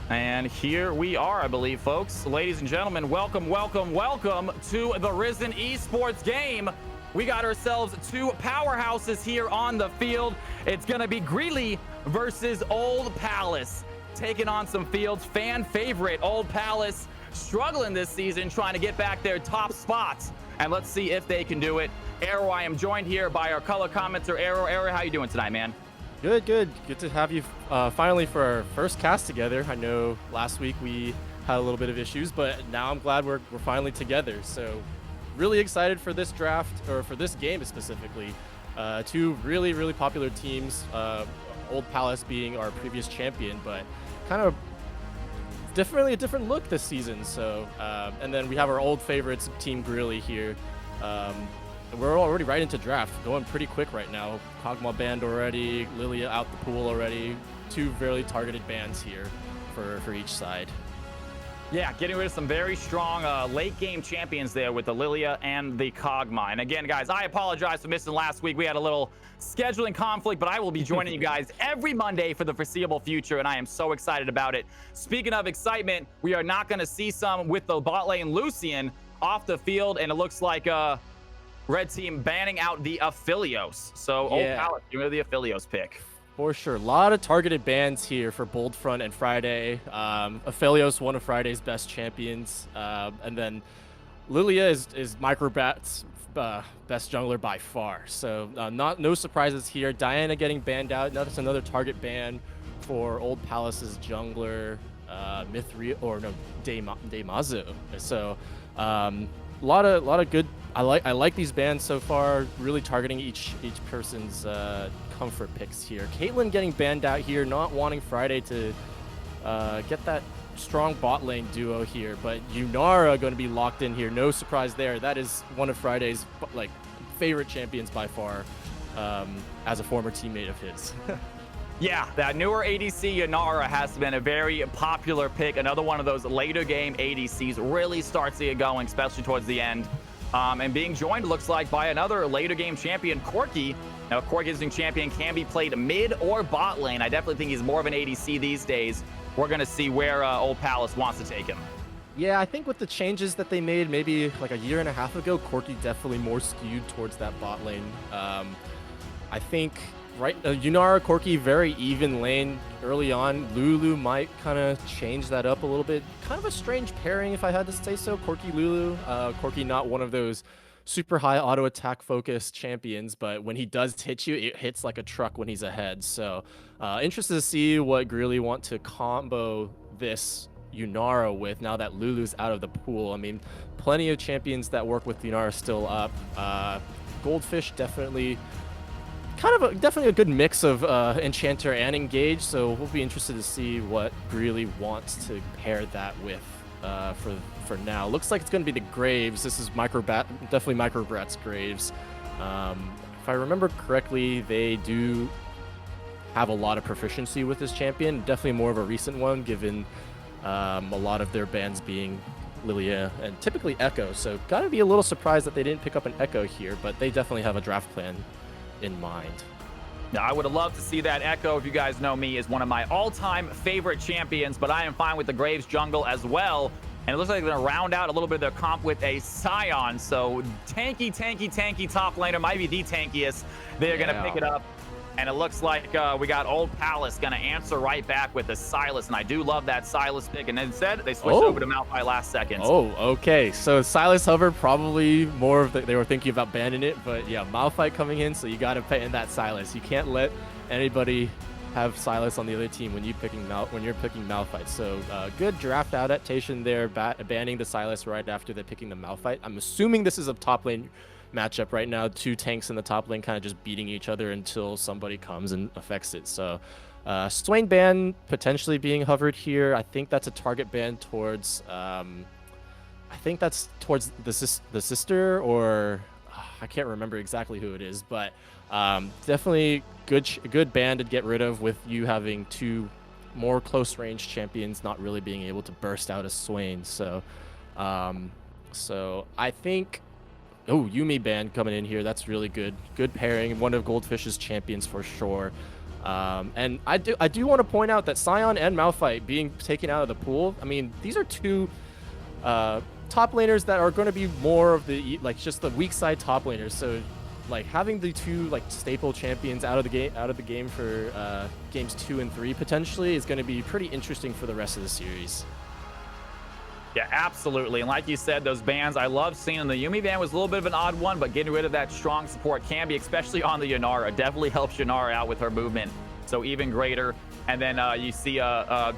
And here we are, I believe, folks. Ladies and gentlemen, welcome, welcome, welcome to the Risen Esports game. We got ourselves two powerhouses here on the field. It's going to be Greeley versus Old Palace, taking on some fields. Fan favorite Old Palace struggling this season, trying to get back their top spots. And let's see if they can do it. Arrow, I am joined here by our color commenter, Arrow. Arrow, how you doing tonight, man? Good, good. Good to have you finally for our first cast together. I know last week we had a little bit of issues, but now I'm glad we're finally together. So really excited for this draft, or for this game specifically. Two really, really popular teams, Old Palace being our previous champion, but kind of definitely a different look this season. So, and then we have our old favorites, Team Greeley here. We're already right into draft, going pretty quick right now. Kog'Maw banned already, Lilia out the pool already. Two very targeted bans here for each side. Yeah, getting rid of some very strong late game champions there with the Lilia and the Kog'Maw. And again, guys, I apologize for missing last week. We had a little scheduling conflict, but I will be joining you guys every Monday for the foreseeable future, and I am so excited about it. Speaking of excitement, we are not going to see some with the bot lane Lucian off the field, and it looks like Red Team banning out the Aphelios. So Old Palace, you know, the Aphelios pick. For sure. A lot of targeted bans here for Bold Front and Friday. Aphelios, one of Friday's best champions. And then Lilia is Microbat's best jungler by far. So no surprises here. Diana getting banned out. That's another target ban for Old Palace's jungler, Damazo. So lot of good. I like these bans so far. Really targeting each person's comfort picks here. Caitlyn getting banned out here, not wanting Friday to get that strong bot lane duo here, but Yunara going to be locked in here. No surprise there. That is one of Friday's like favorite champions by far, as a former teammate of his. Yeah, that newer ADC Yunara has been a very popular pick. Another one of those later game ADCs, really starts to get going, especially towards the end. And being joined, looks like, by another later game champion, Corki. Now, Corki's champion can be played mid or bot lane. I definitely think he's more of an ADC these days. We're going to see where Old Palace wants to take him. Yeah, I think with the changes that they made maybe like a year and a half ago, Corki definitely more skewed towards that bot lane. I think Yunara, Corki, very even lane early on. Lulu might kind of change that up a little bit. Kind of a strange pairing, if I had to say so. Corki, Lulu. Corki not one of those super high auto attack focused champions, but when he does hit you, it hits like a truck when he's ahead. So interested to see what Greeley want to combo this Yunara with now that Lulu's out of the pool. I mean, plenty of champions that work with Yunara still up. Goldfish definitely definitely a good mix of Enchanter and Engage, so we'll be interested to see what Greeley wants to pair that with for now. Looks like it's going to be the Graves. This is definitely Microbrat's Graves. If I remember correctly, they do have a lot of proficiency with this champion. Definitely more of a recent one, given a lot of their bans being Lilia and typically Echo. So gotta be a little surprised that they didn't pick up an Echo here, but they definitely have a draft plan in mind. Now, I would have loved to see that Echo, if you guys know me, is one of my all-time favorite champions, but I am fine with the Graves jungle as well. And it looks like they're going to round out a little bit of their comp with a Scion. So tanky top laner, might be the tankiest. They're going to pick it up. And it looks like we got Old Palace going to answer right back with a Silas. And I do love that Silas pick. And instead, they switched over to Malphite last second. Oh, okay. So Silas Hover, probably more of they were thinking about banning it. But yeah, Malphite coming in, so you got to pay in that Silas. You can't let anybody have Silas on the other team when you're picking Malphite. So good draft adaptation there, banning the Silas right after they're picking the Malphite. I'm assuming this is a top lane matchup right now. Two tanks in the top lane kind of just beating each other until somebody comes and affects it. So Swain ban potentially being hovered here. I think that's a target ban towards the sister, or I can't remember exactly who it is, but definitely good ban to get rid of, with you having two more close range champions not really being able to burst out a Swain. So I think Yuumi ban coming in here. That's really good. Good pairing. One of Goldfish's champions for sure. And I do want to point out that Scion and Malphite being taken out of the pool. I mean, these are two top laners that are going to be more of the just the weak side top laners. So having the two staple champions out of the game for games 2 and 3 potentially is going to be pretty interesting for the rest of the series. Yeah, absolutely. And like you said, those bans, I love seeing them. The Yuumi ban was a little bit of an odd one, but getting rid of that strong support can be, especially on the Yunara. Definitely helps Yunara out with her movement, so even greater. And then you see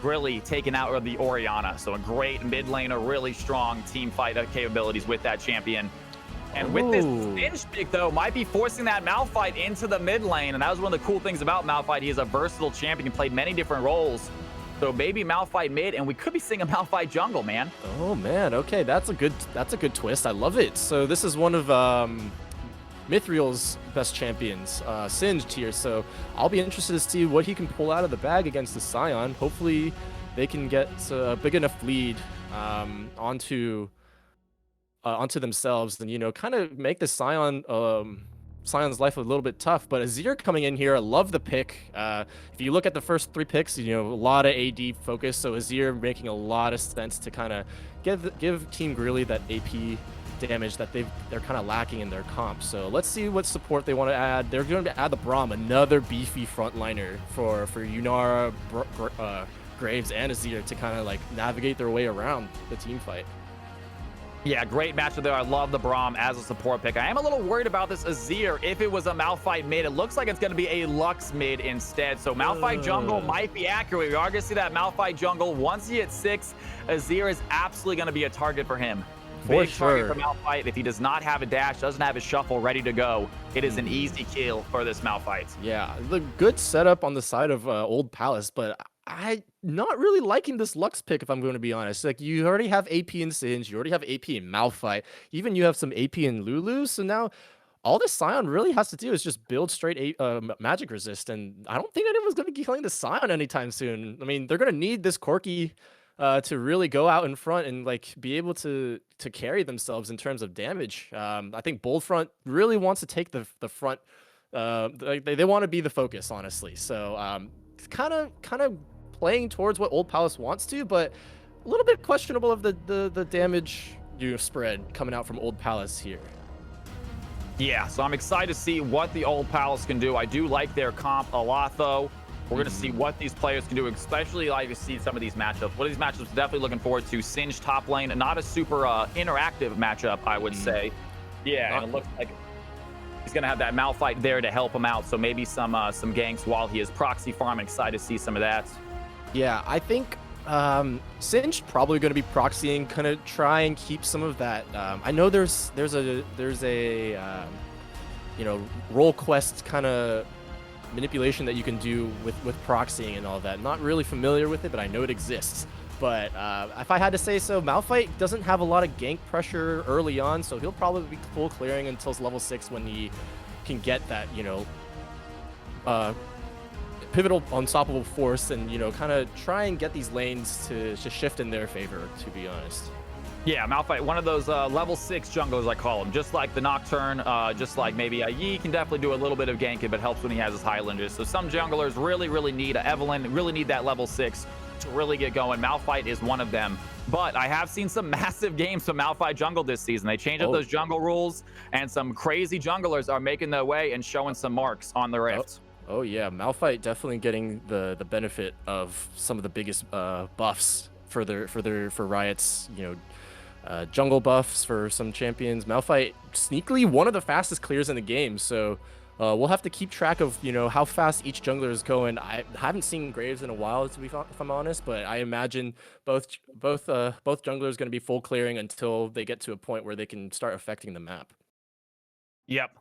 Greeley taking out the Orianna. So a great mid laner, really strong team fight capabilities with that champion. And with this Singed pick, though, might be forcing that Malphite into the mid lane. And that was one of the cool things about Malphite. He is a versatile champion, played many different roles. So maybe Malphite mid, and we could be seeing a Malphite jungle, man. Oh man, okay, that's a good twist. I love it. So this is one of Mithriel's best champions, Singed here. So I'll be interested to see what he can pull out of the bag against the Scion. Hopefully, they can get a big enough lead onto themselves, and kind of make the Scion's life a little bit tough. But Azir coming in here, I love the pick. If you look at the first 3 picks, a lot of AD focus, so Azir making a lot of sense to kind of give Team Greeley that AP damage that they're kind of lacking in their comp. So let's see what support they want to add. They're going to add the Braum, another beefy frontliner for Yunara, Graves, and Azir to kind of navigate their way around the team fight. Yeah, great matchup there. I love the Braum as a support pick. I am a little worried about this Azir. If it was a Malphite mid, it looks like it's going to be a Lux mid instead. So Malphite jungle might be accurate. We are going to see that Malphite jungle. Once he hits 6, Azir is absolutely going to be a target for him. For Big target sure. for Malphite. If he does not have a dash, doesn't have his shuffle ready to go, it is an easy kill for this Malphite. Yeah, the good setup on the side of Old Palace, but I not really liking this Lux pick if I'm going to be honest. Like you already have AP in Singe, you already have AP in Malphite, even you have some AP in Lulu. So now all this Scion really has to do is just build straight magic resist, and I don't think anyone's going to be killing the Scion anytime soon. I mean, they're going to need this Corki to really go out in front and like be able to carry themselves in terms of damage. I think Bold Front really wants to take the front. They want to be the focus, honestly. So it's kind of playing towards what Old Palace wants to, but a little bit questionable of the damage spread coming out from Old Palace here. Yeah, so I'm excited to see what the Old Palace can do. I do like their comp a lot, though. We're going to see what these players can do, especially like to see some of these matchups. One of these matchups, definitely looking forward to. Singe top lane, not a super interactive matchup, I would say. Yeah, and it looks like he's going to have that Malphite there to help him out. So maybe some ganks while he is proxy farm. Excited to see some of that. Yeah, I think Singe probably going to be proxying, kind of try and keep some of that. I know there's a role quest kind of manipulation that you can do with proxying and all that. Not really familiar with it, but I know it exists. But if I had to say so, Malphite doesn't have a lot of gank pressure early on, so he'll probably be full clearing until level 6 when he can get that, pivotal unstoppable force and, kind of try and get these lanes to shift in their favor, to be honest. Yeah, Malphite, one of those level 6 junglers, I call him. Just like the Nocturne, just like maybe a Yi can definitely do a little bit of ganking, but helps when he has his Highlanders. So some junglers really need a Evelyn, really need that level 6 to really get going. Malphite is one of them. But I have seen some massive games from Malphite jungle this season. They changed up those jungle rules, and some crazy junglers are making their way and showing some marks on the Rift. Oh yeah, Malphite definitely getting the benefit of some of the biggest buffs for Riot's, jungle buffs for some champions. Malphite sneakily one of the fastest clears in the game, so we'll have to keep track of how fast each jungler is going. I haven't seen Graves in a while, if I'm honest, but I imagine both junglers going to be full clearing until they get to a point where they can start affecting the map. Yep.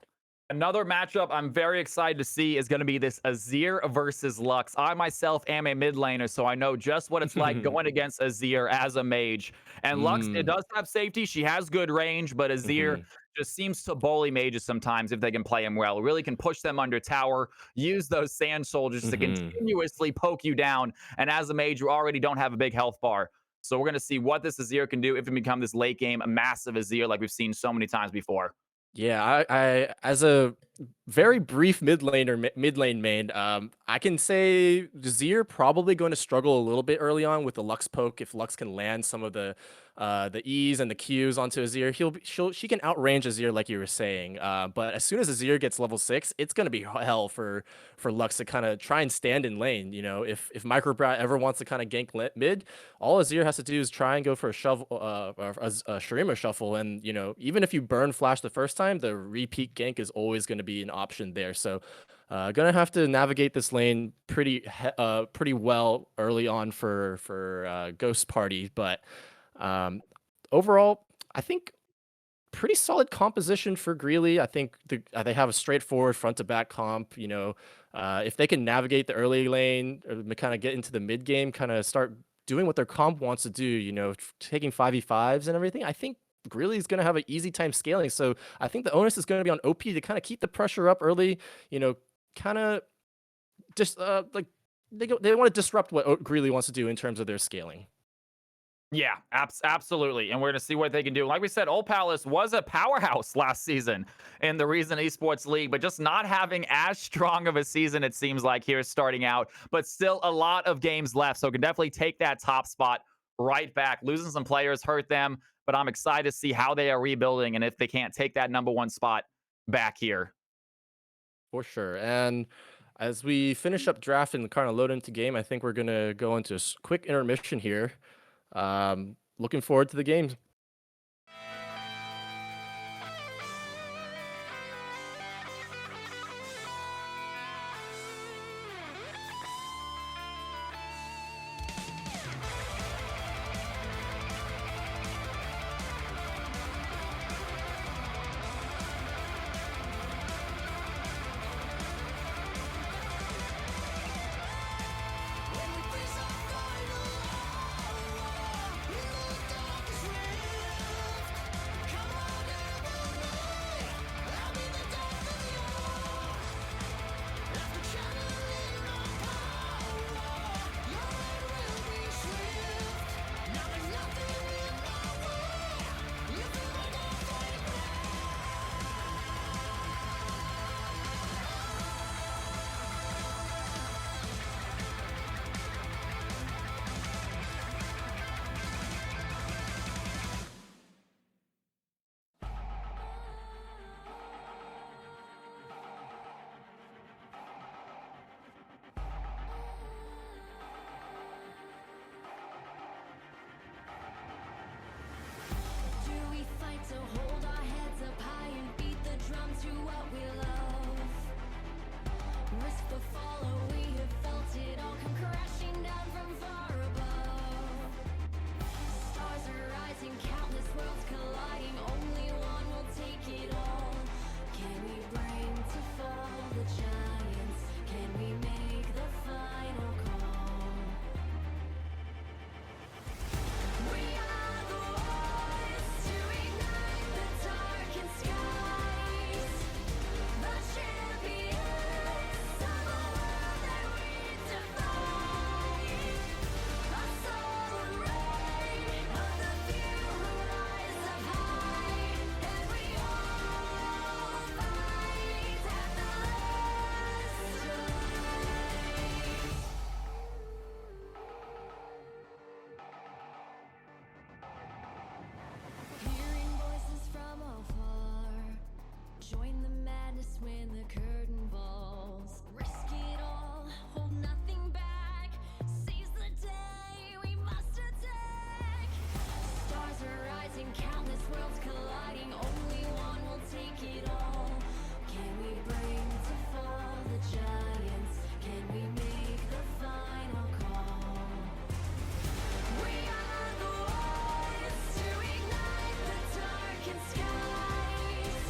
Another matchup I'm very excited to see is going to be this Azir versus Lux. I myself am a mid laner, so I know just what it's like going against Azir as a mage. And Lux, it does have safety. She has good range, but Azir just seems to bully mages sometimes if they can play him well. Really can push them under tower, use those sand soldiers to continuously poke you down. And as a mage, you already don't have a big health bar. So we're going to see what this Azir can do if it becomes this late game, a massive Azir like we've seen so many times before. Yeah, I as a very brief mid lane main, I can say Zir probably going to struggle a little bit early on with the Lux poke. If Lux can land some of the E's and the Q's onto Azir, she can outrange Azir like you were saying. But as soon as Azir gets level 6, it's gonna be hell for Lux to kind of try and stand in lane. If Microbrat ever wants to kind of gank mid, all Azir has to do is try and go for a shovel, a Shurima shuffle, and even if you burn flash the first time, the repeat gank is always going to be an option there. So gonna have to navigate this lane pretty well early on for Ghost Party, but overall I think pretty solid composition for Greeley. I think they have a straightforward front to back comp. If they can navigate the early lane or kind of get into the mid game, kind of start doing what their comp wants to do, taking 5v5s and everything, I think Greeley is going to have an easy time scaling. So I think the onus is going to be on OP to kind of keep the pressure up early, kind of just like they want to disrupt what Greeley wants to do in terms of their scaling. Yeah, absolutely. And we're going to see what they can do. Like we said, Old Palace was a powerhouse last season in the Reason Esports League, but just not having as strong of a season, it seems like, here starting out. But still a lot of games left, so can definitely take that top spot right back. Losing some players hurt them, but I'm excited to see how they are rebuilding and if they can't take that #1 spot back here. For sure. And as we finish up draft and kind of load into game, I think we're going to go into a quick intermission here. Looking forward to the game. hold our heads up high and beat the drums to what we love. Risk the fall, we have felt it all come crashing down from far above. Stars are rising, countless worlds colliding, only one will take it all. Can we bring to fall the giants? Can we make the final call? We are the ones to ignite the darkened skies, the champions of a world that we defy. A solar ray of the few who rise up high, and we all fight at the last light. Hearing voices from afar, join the madness when the curtain falls. Risk it all, hold nothing back. Seize the day, we must attack. Stars are rising, countless worlds colliding, only one will take it all. Can we bring to fall the giants? Can we make the final call? We are the ones to ignite the darkened skies,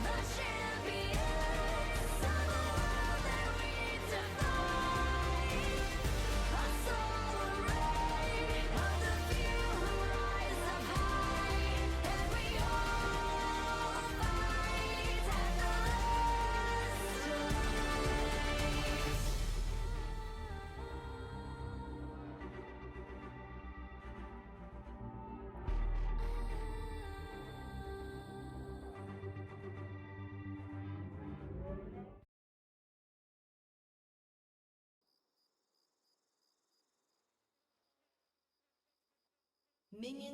the champions of a world that we defy. A solar ray of the few who rise up high, and we all fight at the last light.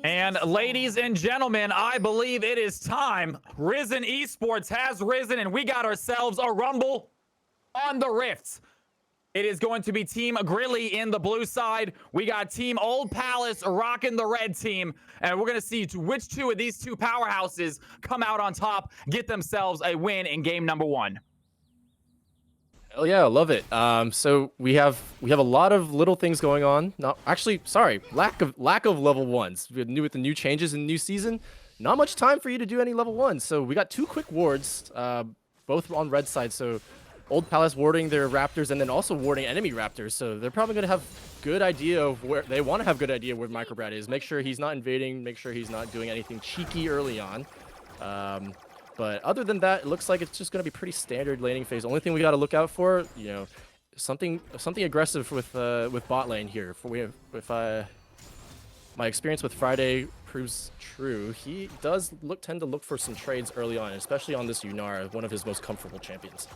And ladies and gentlemen, I believe it is time. Risen Esports has risen, and we got ourselves a rumble on the Rift. It is going to be Team Greeley in the blue side. We got Team Old Palace rocking the red team. And we're going to see which two of these two powerhouses come out on top, get themselves a win in game number 1. Hell yeah, I love it. So we have a lot of little things going on. Not actually, sorry, lack of level ones. With the new changes in the new season, not much time for you to do any level ones. So we got 2 quick wards, both on red side. So Old Palace warding their raptors and then also warding enemy raptors. So they're probably gonna have good idea of where they want to have good idea where Microbrad is. Make sure he's not invading. Make sure he's not doing anything cheeky early on. But other than that, it looks like it's just going to be pretty standard laning phase. Only thing we got to look out for, you know, something aggressive with bot lane here. If my experience with Friday proves true, he does tend to look for some trades early on, especially on this Yunara, one of his most comfortable champions.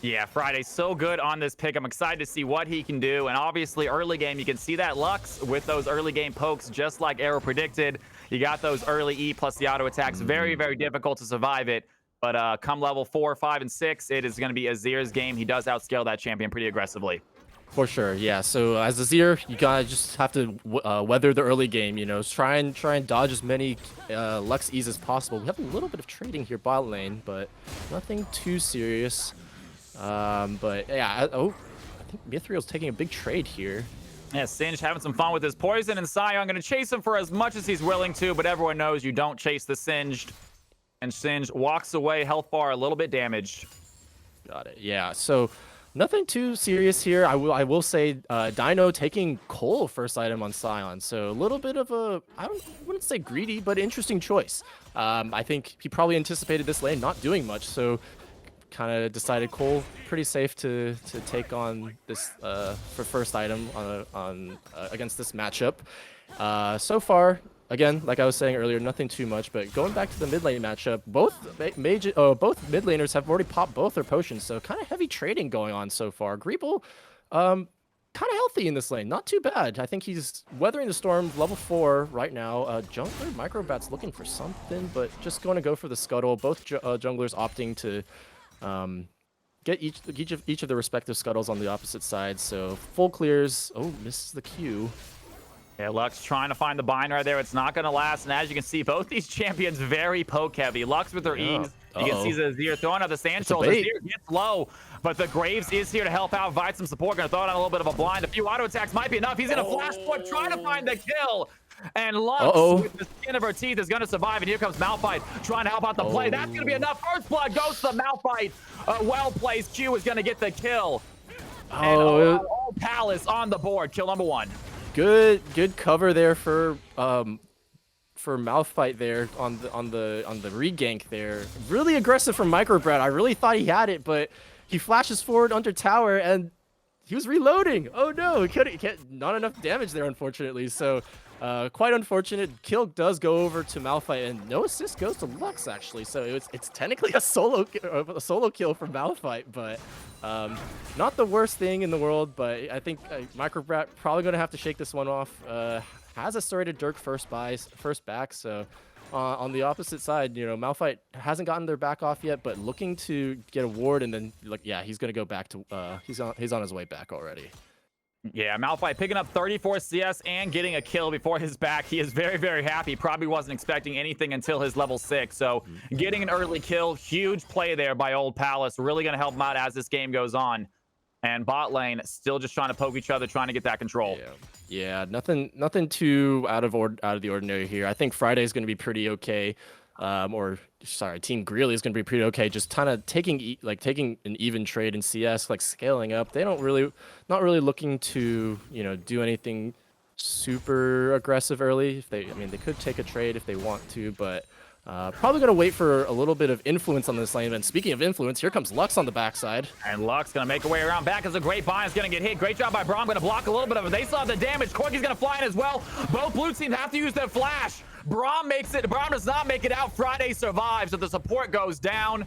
Yeah, Friday's so good on this pick. I'm excited to see what he can do. And obviously, early game, you can see that Lux with those early game pokes, just like Arrow predicted. You got those early E plus the auto attacks. Very, very difficult to survive it. But come level 4, 5, and 6, it is going to be Azir's game. He does outscale that champion pretty aggressively. For sure, yeah. So as Azir, you gotta just have to weather the early game. You know, try and dodge as many Lux E's as possible. We have a little bit of trading here bot lane, but nothing too serious. But yeah, I think Mithril's taking a big trade here. Yeah, Singe having some fun with his poison, and Sion going to chase him for as much as he's willing to, but everyone knows you don't chase the Singed. And Singe walks away, health bar a little bit damaged. Got it. Yeah, so nothing too serious here. I will say Dino taking Cole first item on Sion, so a little bit of a, I wouldn't say greedy, but interesting choice. I think he probably anticipated this lane not doing much, so kind of decided Cole pretty safe to take on this for first item on against this matchup. So far, again, like I was saying earlier, nothing too much. But going back to the mid lane matchup, both mid laners have already popped both their potions, so kind of heavy trading going on so far. Greeble, kind of healthy in this lane, not too bad. I think he's weathering the storm, level 4 right now. Jungler Microbat's looking for something, but just going to go for the scuttle. Both junglers opting to get each of the respective scuttles on the opposite side. So full clears. Oh, misses the Q. Yeah, Lux trying to find the bind right there. It's not going to last. And as you can see, both these champions very poke heavy. Lux with their ease. You can see Azir throwing out the sand shoals. Azir gets low, but the Graves is here to help out, provide some support. Going to throw it on a little bit of a blind. A few auto attacks might be enough. He's going to flash forward, trying to find the kill. And Lux, with the skin of her teeth, is going to survive. And here comes Malphite trying to help out the play. That's going to be enough. First blood goes to Malphite. Well-placed Q is going to get the kill. And Old Palace on the board. Kill number 1. Good cover there for Malphite there on the regank there. Really aggressive from Microbrat. I really thought he had it, but he flashes forward under tower and he was reloading. Oh no, not enough damage there, unfortunately. So quite unfortunate. Kill does go over to Malphite, and no assist goes to Lux actually. So it's technically a solo kill from Malphite, but not the worst thing in the world. But I think Microbrat probably gonna have to shake this one off. Has a sorted Dirk first back, so on the opposite side, you know, Malphite hasn't gotten their back off yet, but looking to get a ward, and then like, yeah, he's gonna go back to he's on his way back already. Yeah, Malphite picking up 34 CS and getting a kill before his back. He is very, very happy. Probably wasn't expecting anything until his level 6. So getting an early kill, huge play there by Old Palace. Really going to help him out as this game goes on. And bot lane still just trying to poke each other, trying to get that control. Yeah, nothing too out of the ordinary here. I think Friday's going to be pretty okay. Team Greeley is going to be pretty okay. Just kind of taking an even trade in CS, like scaling up. They not really looking to, you know, do anything super aggressive early. They could take a trade if they want to, but probably going to wait for a little bit of influence on this lane. And speaking of influence, here comes Lux on the backside. And Lux going to make a way around back as a great bind is going to get hit. Great job by Braum. Going to block a little bit of it. They still have the damage. Corki's going to fly in as well. Both blue teams have to use their flash. Braum makes it. Braum does not make it out. Friday survives, so the support goes down.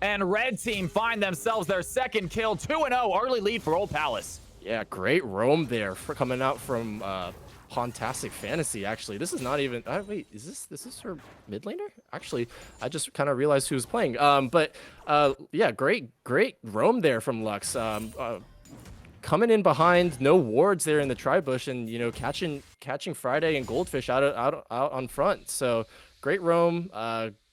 And red team find themselves their second kill. 2-0 early lead for Old Palace. Yeah, great roam there for coming out from Fantastic Fantasy. Actually, this is not even wait, is this her mid laner? Actually, I just kind of realized who was playing. Yeah, great roam there from Lux. Coming in behind, no wards there in the tri-bush, and you know, catching Friday and Goldfish out on front. So great roam.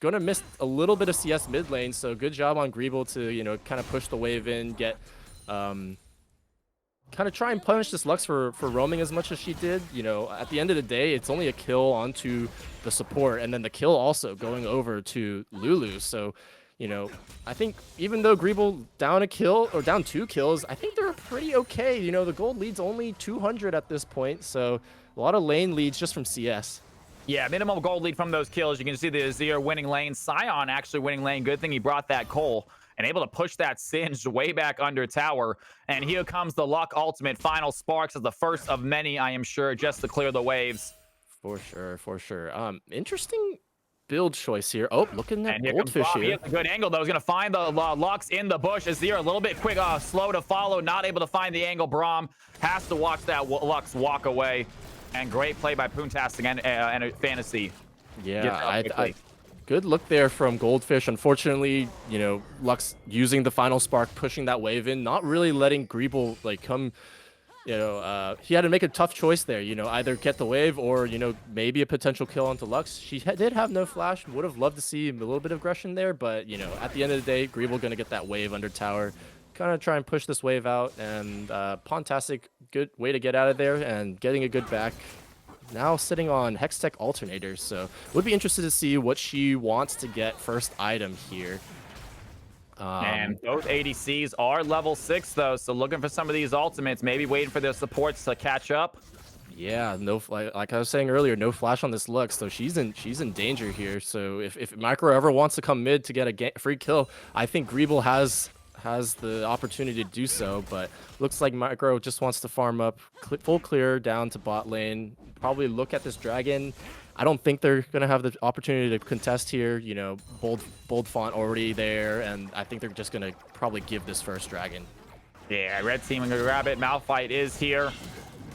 Gonna miss a little bit of CS mid lane, so good job on Greeble to, you know, kind of push the wave in, get kind of try and punish this Lux for roaming as much as she did. You know, at the end of the day, it's only a kill onto the support, and then the kill also going over to Lulu. So, you know, I think even though Greeble down a kill or down 2 kills, I think they're pretty okay. You know, the gold lead's only 200 at this point, so a lot of lane leads just from CS. Yeah, minimum gold lead from those kills. You can see the Azir winning lane. Sion actually winning lane. Good thing he brought that Cole and able to push that Singed way back under tower. And here comes the Luck ultimate. Final Sparks as the first of many, I am sure, just to clear the waves. For sure. Interesting build choice here. Oh, looking at Goldfish here. He has a good angle, though. He's going to find the Lux in the bush. Azir a little bit quick, slow to follow, not able to find the angle. Braum has to watch that Lux walk away. And great play by Poontastic and Fantasy. Yeah, good look there from Goldfish. Unfortunately, you know, Lux using the final spark, pushing that wave in, not really letting Greeble like come. You know, he had to make a tough choice there. You know, either get the wave or, you know, maybe a potential kill onto Lux. She did have no flash. Would have loved to see a little bit of aggression there, but you know, at the end of the day, Greeble gonna get that wave under tower. Kind of try and push this wave out, and Pontastic, good way to get out of there and getting a good back. Now sitting on Hextech alternators, so would be interested to see what she wants to get first item here. And both ADCs are level 6 though, so looking for some of these ultimates, maybe waiting for their supports to catch up. Yeah, no, like I was saying earlier, no flash on this Lux, so she's in danger here. So if Micro ever wants to come mid to get a free kill, I think Greeble has the opportunity to do so, but looks like Micro just wants to farm up full clear down to bot lane, probably look at this dragon. I don't think they're gonna have the opportunity to contest here. You know, bold font already there, and I think they're just gonna probably give this first dragon. Yeah, red team gonna grab it. Malphite is here.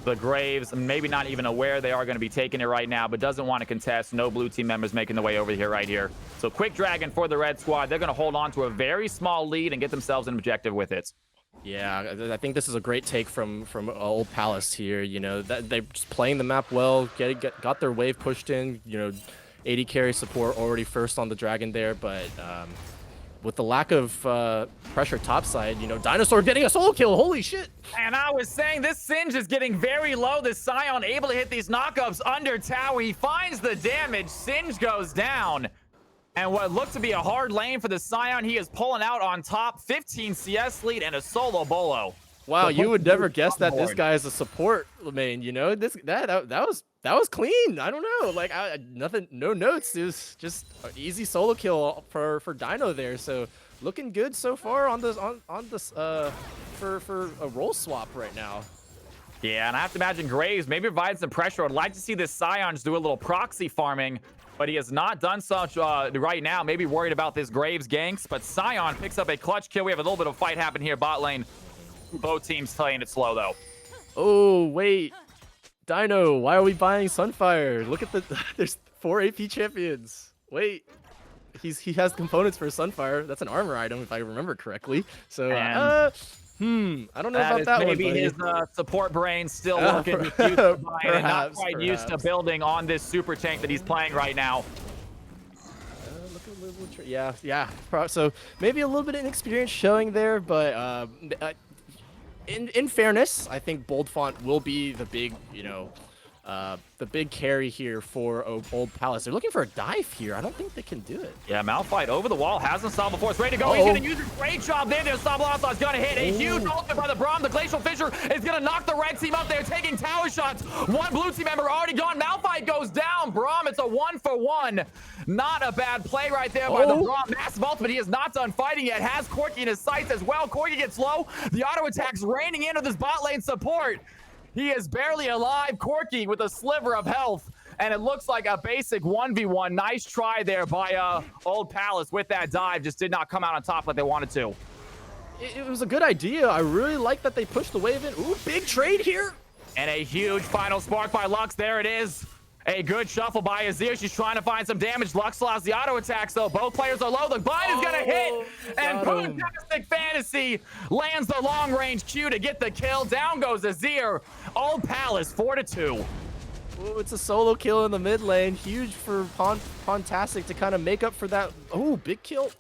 The Graves, maybe not even aware they are going to be taking it right now, but doesn't want to contest. No blue team members making the way over here right here. So quick dragon for the red squad. They're going to hold on to a very small lead and get themselves an objective with it. Yeah, I think this is a great take from Old Palace here. You know, that they're just playing the map well, got their wave pushed in. You know, 80 carry support already first on the dragon there, but with the lack of pressure topside, you know, Dinosaur getting a solo kill. Holy shit! And I was saying this Singe is getting very low. This Scion able to hit these knockups under tower. He finds the damage. Singe goes down. And what looked to be a hard lane for the Scion, he is pulling out on top. 15 CS lead and a solo bolo. Wow, So you would never guess that this board. guy is a support main. You know, that was clean. I don't know, like nothing, no notes. It was just an easy solo kill for Dino there. So looking good so far on this for a role swap right now. Yeah, and I have to imagine Graves maybe provides some pressure. I'd like to see this Scions do a little proxy farming, but he has not done such right now. Maybe worried about this Graves ganks, but Scion picks up a clutch kill. We have a little bit of fight happen here bot lane. Both teams playing it slow, though. Oh, wait. Dino, why are we buying Sunfire? Look at the... There's 4 AP champions. Wait. He has components for Sunfire. That's an armor item, if I remember correctly. So, I don't know about that one, maybe buddy. his support brain still working. He's used to buying and not quite used to perhaps. building on this super tank that he's playing right now. Yeah. So maybe a little bit of inexperience showing there, but in fairness, I think Bold Font will be the big, the big carry here for Old Palace. They're looking for a dive here. I don't think they can do it. Yeah, Malphite over the wall, hasn't stopped before. It's ready to go. He's going to use a great job there. The Sablasa's going to hit a huge ultimate by the Braum. The Glacial Fissure is going to knock the red team up there, taking tower shots. One blue team member already gone. Malphite goes down. Braum, it's a 1-for-1. Not a bad play right there by the Braum. Massive ultimate. He is not done fighting yet. Has Corki in his sights as well. Corki gets low. The auto attack's raining into this bot lane support. He is barely alive. Corki with a sliver of health. And it looks like a basic 1v1. Nice try there by Old Palace with that dive. Just did not come out on top like they wanted to. It was a good idea. I really like that they pushed the wave in. Ooh, big trade here. And a huge final spark by Lux. There it is. A good shuffle by Azir. She's trying to find some damage. Lux allows the auto attacks, though. Both players are low. The bind is going to hit. And Fantastic Fantasy lands the long-range Q to get the kill. Down goes Azir. Old Palace, 4-2. Ooh, it's a solo kill in the mid lane. Huge for Pontastic to kind of make up for that. Oh, big kill.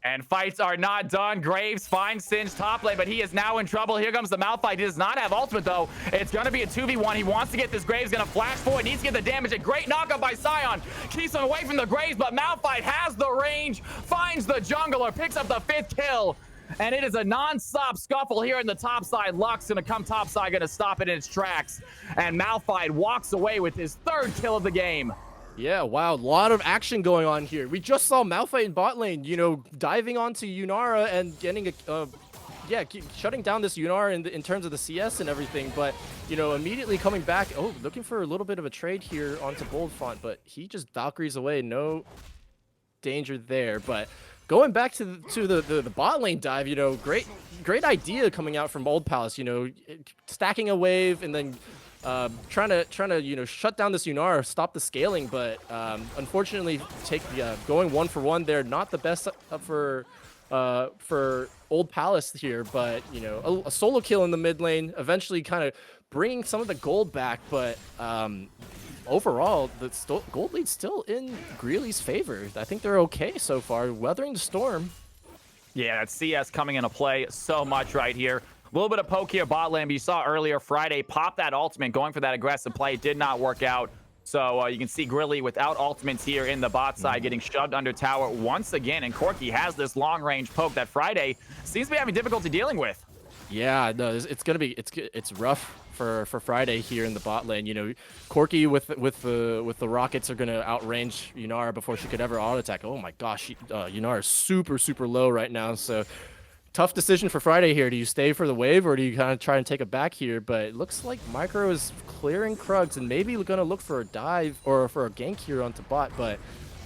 And fights are not done. Graves finds Singe top lane, but he is now in trouble. Here comes the Malphite. He does not have ultimate, though. It's going to be a 2v1. He wants to get this Graves. Going to flash forward. Needs to get the damage. A great knockup by Scion. Keeps him away from the Graves, but Malphite has the range. Finds the jungler. Picks up the 5th kill. And it is a non-stop scuffle here in the top side. Lux going to come top side. Going to stop it in its tracks. And Malphite walks away with his 3rd kill of the game. Yeah, wow, a lot of action going on here. We just saw Malphite in bot lane, diving onto Yunara and getting shutting down this Yunara in terms of the CS and everything, but, immediately coming back, looking for a little bit of a trade here onto Bold Font, but he just Valkyries away, no danger there, but going back to the bot lane dive, great idea coming out from Old Palace, stacking a wave and then trying to shut down this Yunara, stop the scaling, but unfortunately going 1-for-1 there, not the best for Old Palace here, but a solo kill in the mid lane, eventually kind of bringing some of the gold back, but overall the gold lead's still in Greeley's favor. I think they're okay so far, weathering the storm. Yeah, that CS coming into play so much right here. A little bit of poke here bot lane, but you saw earlier Friday pop that ultimate, going for that aggressive play. It did not work out. So you can see Greeley without ultimates here in the bot side, getting shoved under tower once again. And Corki has this long-range poke that Friday seems to be having difficulty dealing with. Yeah, no, it's rough for Friday here in the bot lane. Corki with the rockets are gonna outrange Yunara before she could ever auto attack. Oh my gosh, Yunara is super low right now. So tough decision for Friday here. Do you stay for the wave or do you kind of try and take it back here? But it looks like Micro is clearing Krugs and maybe gonna look for a dive or for a gank here onto bot. But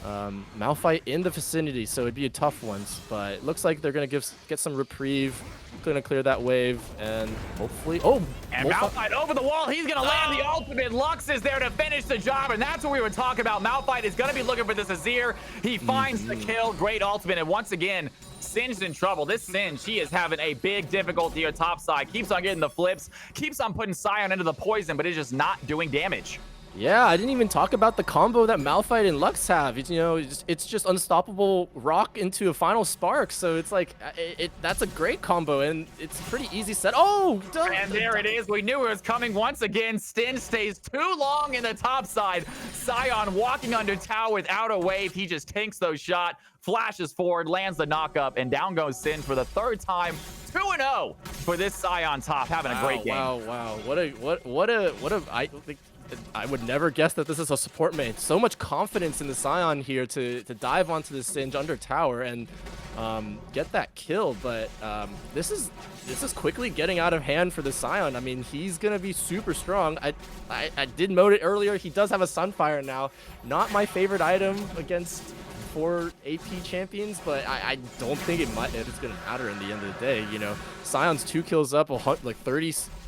Malphite in the vicinity, so it'd be a tough one. But it looks like they're gonna get some reprieve gonna clear that wave and hopefully. Oh, And Malphite over the wall. He's going to land the ultimate. Lux is there to finish the job, and that's what we were talking about. Malphite is going to be looking for this Azir. He finds the kill. Great ultimate, and once again, Singe's in trouble. This Singe, he is having a big difficulty here top side. Keeps on getting the flips, keeps on putting Sion into the poison, but is just not doing damage. Yeah, I didn't even talk about the combo that Malphite and Lux have. It's, you know, it's just unstoppable rock into a final spark. So it's like, that's a great combo, and it's a pretty easy set. Oh, and there it is. We knew it was coming once again. Stin stays too long in the top side. Sion walking under tower without a wave. He just tanks those shot, flashes forward, lands the knock up, and down goes Sin for the third time. 2-0 for this Sion top, having a great game. Wow. I would never guess that this is a support main. So much confidence in the Sion here to dive onto the Singe under tower and get that kill. But this is quickly getting out of hand for the Sion. I mean, he's gonna be super strong. I did note it earlier. He does have a Sunfire now. Not my favorite item against 4 AP champions, but I don't think it's gonna matter in the end of the day. You know, Sion's 2 kills up, like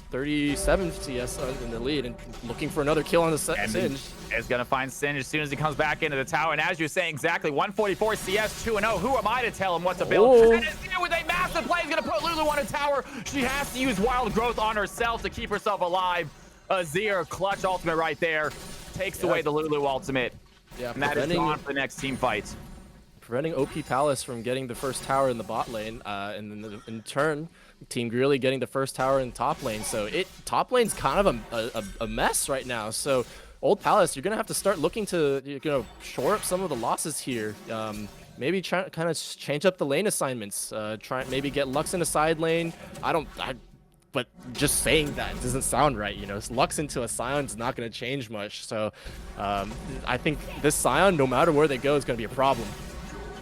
37 CS in the lead, and looking for another kill on the Singe. Is going to find Singe as soon as he comes back into the tower. And as you're saying, exactly, 144 CS, 2-0. Who am I to tell him what to build? Oh. And Azir with a massive play is going to put Lulu on a tower. She has to use Wild Growth on herself to keep herself alive. Azir, clutch ultimate right there. Takes away the Lulu ultimate. Yeah, and that is gone for the next team fight. Preventing OP Palace from getting the first tower in the bot lane, and then in turn, Team Greeley getting the first tower in top lane. So top lane's kind of a mess right now. So Old Palace, you're gonna have to start looking to shore up some of the losses here. Maybe try kind of change up the lane assignments. Maybe get Lux in a side lane. But just saying that doesn't sound right. You know, Lux into a Sion's not gonna change much. So I think this Sion, no matter where they go, is gonna be a problem.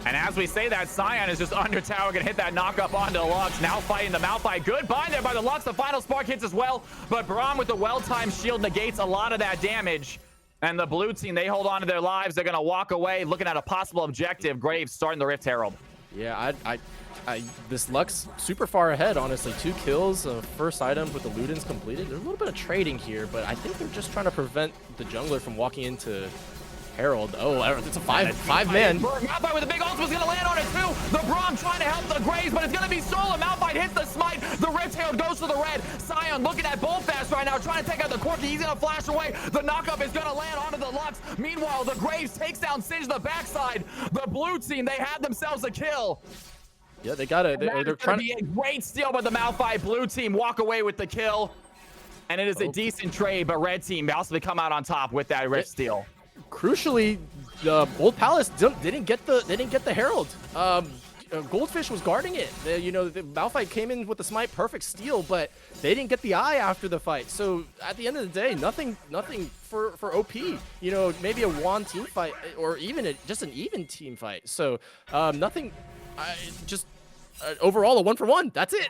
And as we say that, Sion is just under tower, gonna hit that knock up onto Lux. Now fighting the Malphite. Good bind there by the Lux. The final spark hits as well, but Braum with the well-timed shield negates a lot of that damage. And the blue team, they hold on to their lives. They're gonna walk away, looking at a possible objective. Graves starting the Rift Herald. Yeah, this Lux super far ahead, honestly. 2 kills, first item with the Ludens completed. There's a little bit of trading here, but I think they're just trying to prevent the jungler from walking into Herald. Oh, it's a five man. Malphite with a big ult was going to land on it too. The Braum trying to help the Graves, but it's going to be stolen. Malphite hits the smite. The Rift Herald goes to the red. Sion looking at Bullfast right now, trying to take out the Corki. He's going to flash away. The knockup is going to land onto the Lux. Meanwhile, the Graves takes down Singe the backside. The blue team, they had themselves a kill. Yeah, they got it. They're trying to be a great steal by the Malphite. Blue team walk away with the kill. And it is a decent trade, but red team also come out on top with that Rift steal. Crucially, the Old Palace didn't get the Herald. Goldfish was guarding it. The Malphite came in with the smite, perfect steal, but they didn't get the eye after the fight. So at the end of the day, nothing for OP. You know, maybe a one team fight or even just an even team fight. So nothing. Overall, a 1-for-1. That's it.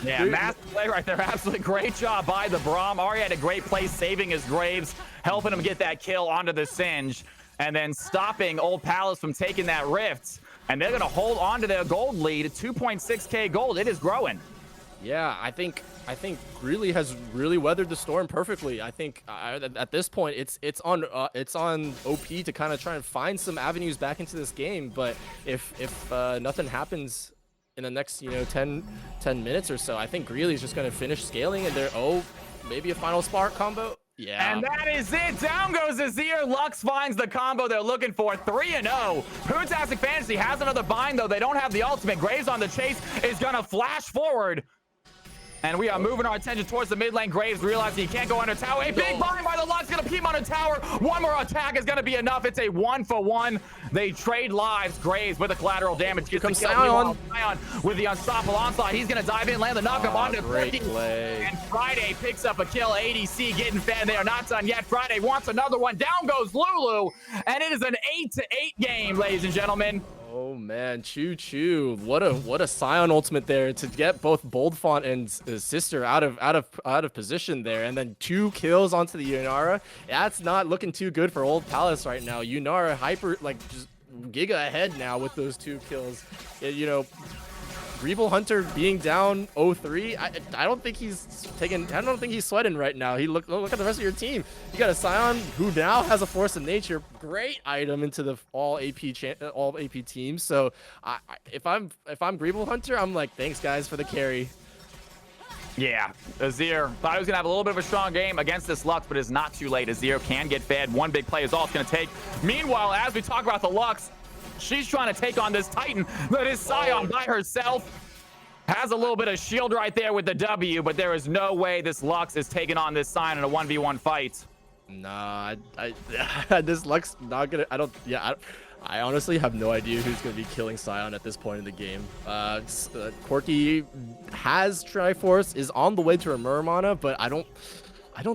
Yeah, massive play right there. Absolutely great job by the Braum. Already had a great play saving his Graves, helping him get that kill onto the Singe, and then stopping Old Palace from taking that Rift. And they're going to hold on to their gold lead. 2.6k gold. It is growing. Yeah, I think Greeley has really weathered the storm perfectly. I think at this point it's on OP to kind of try and find some avenues back into this game. But if nothing happens in the next 10 minutes or so, I think Greeley's just going to finish scaling, and maybe a final spark combo. Yeah. And that is it. Down goes Azir. Lux finds the combo they're looking for. 3-0. Pootastic Fantasy has another bind, though. They don't have the ultimate. Graves on the chase is going to flash forward. And we are moving our attention towards the mid lane. Graves realizing he can't go under tower. A big bind by the Lux, gonna keep him under tower. One more attack is gonna be enough. It's a 1-for-1. They trade lives. Graves with the collateral damage. Gets the kill. Sion with the unstoppable onslaught. He's gonna dive in, land the knockup onto great play. And Friday picks up a kill. ADC getting fed. They are not done yet. Friday wants another one. Down goes Lulu. And it is an 8-8 game, ladies and gentlemen. Oh man, choo. What a Sion ultimate there to get both Boldfont and his sister out of position there, and then 2 kills onto the Yunara. That's not looking too good for Old Palace right now. Yunara just giga ahead now with those 2 kills. Greeble Hunter being down 0-3, I don't think he's I don't think he's sweating right now. Look at the rest of your team. You got a Scion who now has a Force of Nature, great item into the all AP team. So if I'm Greeble Hunter, I'm like, thanks guys for the carry. Yeah, Azir thought he was going to have a little bit of a strong game against this Lux, but it's not too late. Azir can get fed. One big play is all it's going to take. Meanwhile, as we talk about the Lux, she's trying to take on this Titan that is Scion by herself. Has a little bit of shield right there with the W, but there is no way this Lux is taking on this Scion in a 1v1 fight. Nah, this Lux not gonna. I honestly have no idea who's going to be killing Scion at this point in the game. Corki has Triforce, is on the way to a Muramana, but I don't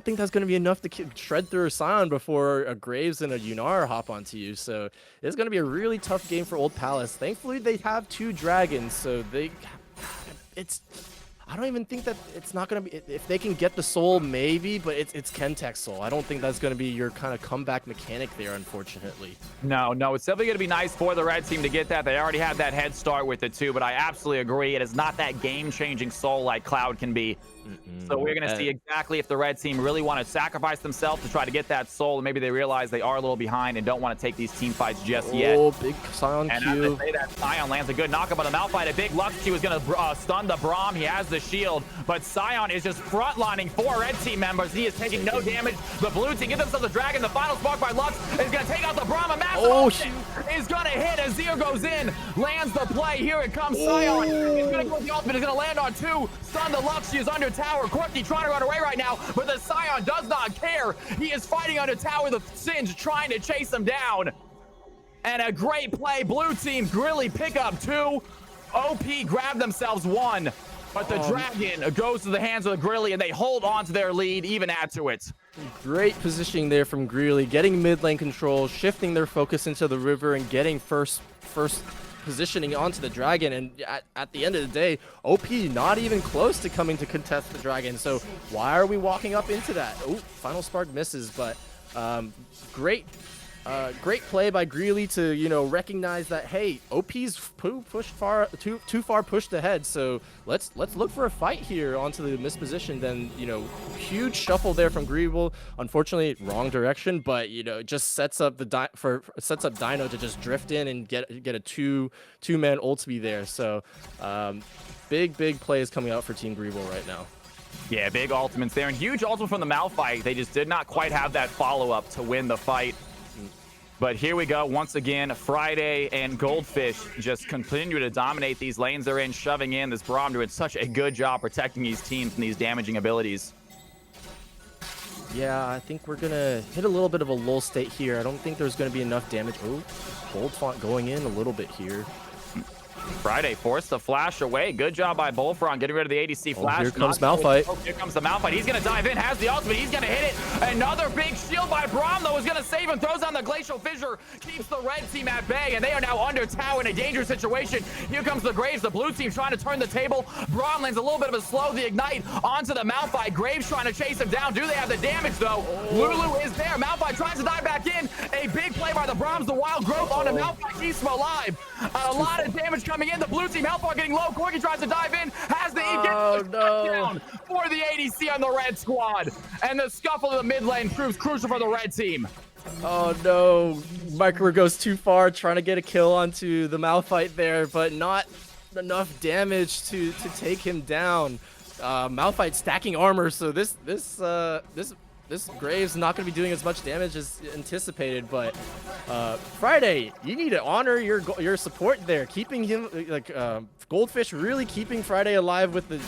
think that's going to be enough to shred through a Scion before a Graves and a Yunar hop onto you. So it's going to be a really tough game for Old Palace. Thankfully, they have 2 dragons, so I don't even think that it's not going to be, if they can get the soul, maybe, but it's Kentek's soul. I don't think that's going to be your kind of comeback mechanic there, unfortunately. No, it's definitely going to be nice for the red team to get that. They already have that head start with it too, but I absolutely agree. It is not that game-changing soul like Cloud can be. So we're going to see exactly if the red team really want to sacrifice themselves to try to get that soul, and maybe they realize they are a little behind and don't want to take these team fights just yet. Oh, big Scion and Q. as I say that, Scion lands a good knockup on the Malphite. A big Lux Q is going to stun the Braum. He has the shield, but Scion is just frontlining 4 red team members. He is taking no damage. The blue team get themselves a dragon. The final spark by Lux is going to take out the Braum. A massive is going to hit. Azir goes in, lands the play. Here it comes. Scion is going to go with the ultimate. He's going to land on 2. Stun the Lux. She is under tower. Corki trying to run away right now, but the Scion does not care. He is fighting under tower. The Singe trying to chase him down. And a great play. Blue team, Greeley pick up 2. OP grab themselves 1. But the dragon goes to the hands of the Greeley, and they hold on to their lead, even add to it. Great positioning there from Greeley, getting mid lane control, shifting their focus into the river, and getting first positioning onto the dragon. And at the end of the day, OP not even close to coming to contest the dragon. So why are we walking up into that? Oh, final spark misses, but great play by Greeley to, you know, recognize that, hey, OP's pushed too far pushed ahead, so let's look for a fight here onto the misposition. Then, you know, huge shuffle there from Greeble. Unfortunately, wrong direction, but, you know, it just sets up sets up Dino to just drift in and get a two-man ulti there. So big plays coming out for Team Greeble right now. Yeah, big ultimates there, and huge ultimate from the Malphite. They just did not quite have that follow-up to win the fight. But here we go once again. Friday and Goldfish just continue to dominate these lanes they're in, shoving in. This Braum doing such a good job protecting these teams from these damaging abilities. Yeah, I think we're gonna hit a little bit of a lull state here. I don't think there's gonna be enough damage. Oh, Bold Font going in a little bit here. Friday forced the flash away. Good job by Bullfront getting rid of the ADC flash. Here comes Malphite. Here comes the Malphite. He's going to dive in, has the ultimate. He's going to hit it. Another big shield by Braum, though, is going to save him. Throws on the Glacial Fissure. Keeps the red team at bay, and they are now under tower in a dangerous situation. Here comes the Graves. The blue team trying to turn the table. Braum lands a little bit of a slow. The Ignite onto the Malphite. Graves trying to chase him down. Do they have the damage, though? Lulu is there. Malphite tries to dive back in. A big play by the Brahms. The Wild Growth on the Malphite. Keeps him alive. A lot of damage coming in. The blue team Hellfire getting low. Corki tries to dive in. Has the down for the ADC on the red squad. And the scuffle of the mid lane proves crucial for the red team. Oh no, Micro goes too far trying to get a kill onto the Malphite there, but not enough damage to take him down. Malphite stacking armor, so this Graves not going to be doing as much damage as anticipated, but Friday, you need to honor your support there, keeping him like Goldfish really keeping Friday alive with the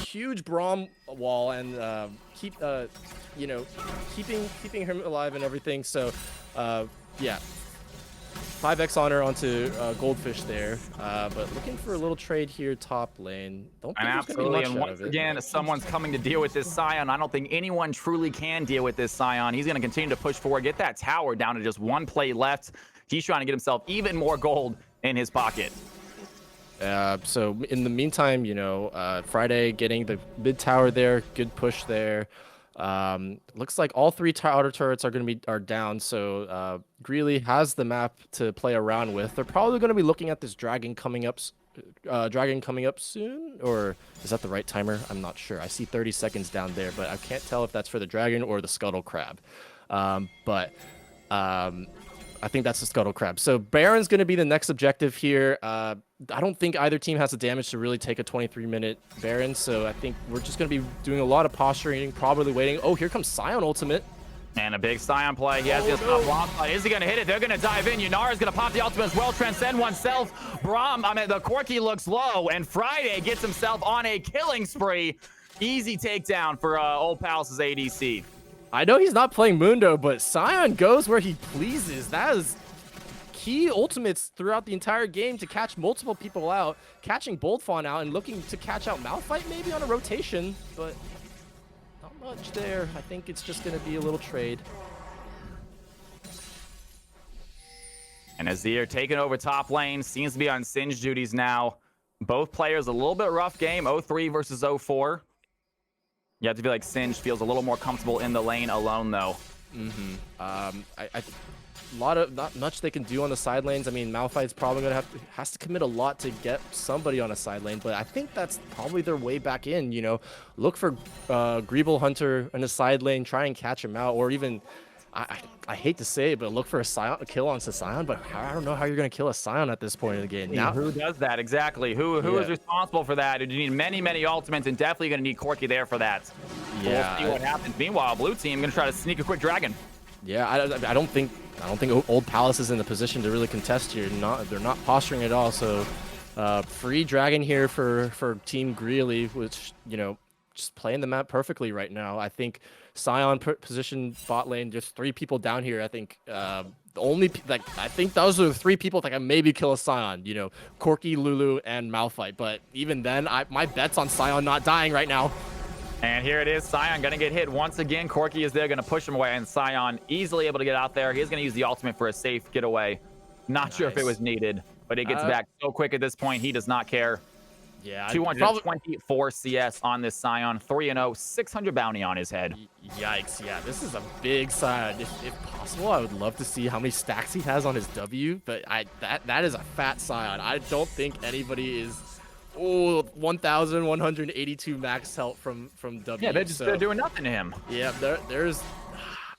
huge Braum wall and keeping him alive and everything. So yeah, 5x honor onto Goldfish there, but looking for a little trade here top lane. Don't think absolutely, and once again, someone's coming to deal with this Scion. I don't think anyone truly can deal with this Scion. He's going to continue to push forward, get that tower down to just 1 play left. He's trying to get himself even more gold in his pocket. So in the meantime, you know, Friday getting the mid tower there, good push there. Looks like all 3 outer turrets are down, so Greeley has the map to play around with. They're probably going to be looking at this dragon coming up dragon coming up soon, or is that the right timer? I'm not sure. I see 30 seconds down there, but I can't tell if that's for the dragon or the scuttle crab. I think that's the scuttle crab. So Baron's going to be the next objective here. I don't think either team has the damage to really take a 23-minute Baron, so I think we're just going to be doing a lot of posturing, probably waiting. Oh, here comes Scion ultimate. And a big Scion play. He has his block. Is he going to hit it? They're going to dive in. Yunara's going to pop the ultimate as well. Transcend oneself. The Corki looks low, and Friday gets himself on a killing spree. Easy takedown for Old Palace's ADC. I know he's not playing Mundo, but Scion goes where he pleases. That is key ultimates throughout the entire game to catch multiple people out, catching Bold Fawn out, and looking to catch out Malphite maybe on a rotation, but not much there. I think it's just going to be a little trade. And Azir taking over top lane, seems to be on Singe duties now. Both players a little bit rough game, 0-3 versus 0-4. You have to feel like Singe feels a little more comfortable in the lane alone, though. Not much they can do on the side lanes. I mean, Malphite's probably gonna has to commit a lot to get somebody on a side lane, but I think that's probably their way back in. You know, look for Greeble Hunter in the side lane, try and catch him out, or even I hate to say it, but look for a kill on Scion. But I don't know how you're gonna kill a Scion at this point in the game. Now, who does that exactly? Who is responsible for that? You need many ultimates, and definitely gonna need Corki there for that. Yeah, we'll see what happens. Meanwhile, blue team gonna try to sneak a quick dragon. Yeah, I don't think Old Palace is in the position to really contest here. They're not posturing at all. So free dragon here for Team Greeley, which, you know, just playing the map perfectly right now. I think Scion position bot lane, just 3 people down here. I think I think those are the 3 people that can maybe kill a Scion. You know, Corki, Lulu, and Malphite. But even then, my bet's on Scion not dying right now. And here it is, Scion gonna get hit once again. Corki is there, gonna push him away, and Scion easily able to get out there. He's gonna use the ultimate for a safe getaway. Not sure if it was needed, but it gets back so quick at this point. He does not care. Yeah, 224 CS on this Scion, 3-0, 600 bounty on his head. Yikes! Yeah, this is a big Scion. If possible, I would love to see how many stacks he has on his W. But that is a fat Scion. I don't think anybody is. Oh, 1,182 max health from W. Yeah, they're doing nothing to him. Yeah, there's.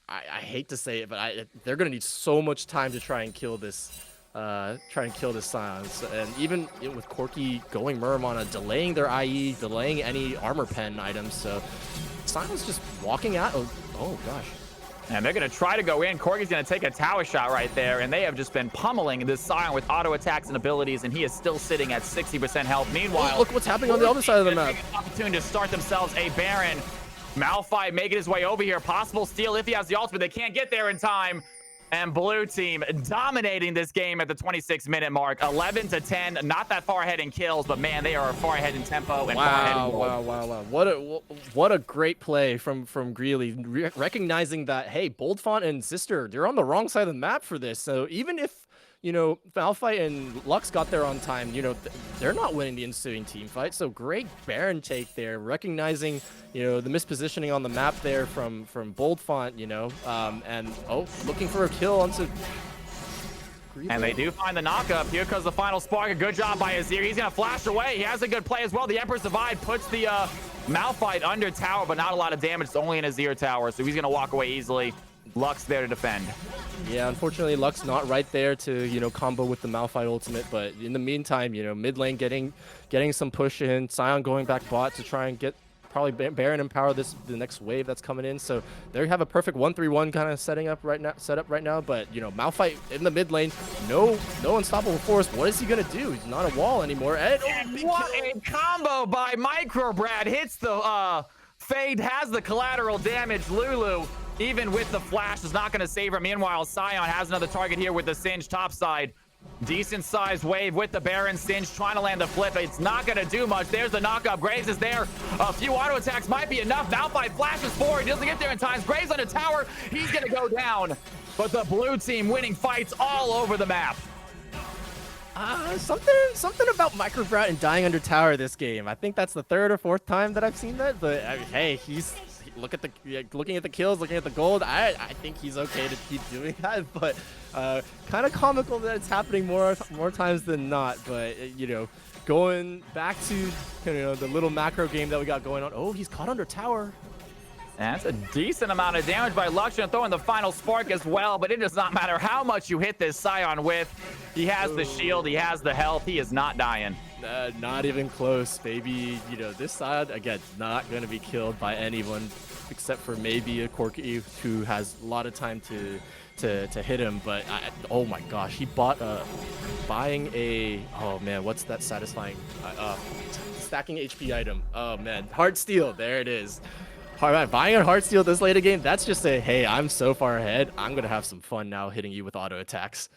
I hate to say it, but they're gonna need so much time to try and kill this. Scion. And even with Corki going Muramana, delaying their IE, delaying any armor pen items. So Scion's just walking out. Oh gosh. And they're going to try to go in. Corki's going to take a tower shot right there, and they have just been pummeling this Scion with auto attacks and abilities, and he is still sitting at 60% health. Meanwhile, look what's happening on the other side of the map. Opportunity to start themselves a Baron. Malphite making his way over here. Possible steal if he has the ultimate. They can't get there in time. And blue team dominating this game at the 26-minute mark. 11-10, not that far ahead in kills, but man, they are far ahead in tempo and far ahead in gold. Wow. What a great play from Greeley, recognizing that, hey, Bold Fawn and Sister, they're on the wrong side of the map for this. So even if, you know, Malphite and Lux got there on time, you know, they're not winning the ensuing team fight. So great Baron take there, recognizing, you know, the mispositioning on the map there from Bold Font, you know, and looking for a kill onto Greeley. And they do find the knockup. Here comes the final spark. A good job by Azir. He's gonna flash away. He has a good play as well. The Emperor's Divide puts the Malphite under tower, but not a lot of damage. It's only an Azir tower, so he's gonna walk away easily. Lux there to defend. Yeah, unfortunately, Lux not right there to, you know, combo with the Malphite ultimate. But in the meantime, you know, mid lane getting some push in. Scion going back bot to try and get probably Baron and power the next wave that's coming in. So they have a perfect 1-3-1 kind of set up right now. But, you know, Malphite in the mid lane, no unstoppable force. What is he gonna do? He's not a wall anymore. And what a combo by Microbrad. Hits the Fade, has the collateral damage. Lulu, even with the flash, is not going to save her. Meanwhile, Scion has another target here with the Singe topside. Decent sized wave with the Baron. Singe trying to land the flip. It's not going to do much. There's the knockup. Graves is there. A few auto attacks might be enough. Malphite flashes forward. He doesn't get there in time. Graves on the tower. He's going to go down. But the blue team winning fights all over the map. Something about Microbrat and dying under tower this game. I think that's the 3rd or 4th time that I've seen that. But I mean, hey, looking at the kills, looking at the gold. I think he's okay to keep doing that. But kind of comical that it's happening more times than not. But you know, going back to the little macro game that we got going on. Oh, he's caught under tower. And that's a decent amount of damage by Lux. Gonna throw in the final spark as well, but it does not matter how much you hit this Scion with. He has the shield, he has the health, he is not dying. Not even close, baby. This side, again, not going to be killed by anyone except for maybe a Corky who has a lot of time to hit him. But oh my gosh, he buying a, oh man, what's that satisfying stacking HP item? Oh man, Heart Steal, there it is. Buying a Heart Steal this late a game, that's just a, hey, I'm so far ahead, I'm going to have some fun now hitting you with auto attacks.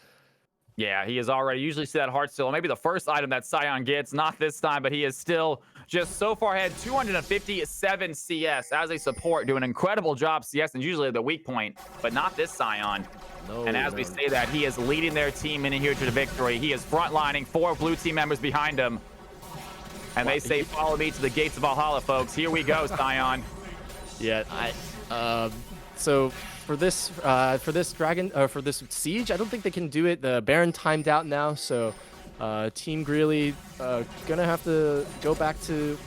Yeah, he is already, usually see that Heart Steal, maybe the first item that Scion gets, not this time, but he is still just so far ahead, 257 CS as a support, doing an incredible job CS, and usually the weak point, but not this Scion. No, and as we say that, he is leading their team in here to the victory. He is frontlining 4 blue team members behind him. And they say, follow me to the gates of Valhalla, folks. Here we go, Scion. Yeah, so for this siege, I don't think they can do it. The Baron timed out now, so Team Greeley gonna have to go back to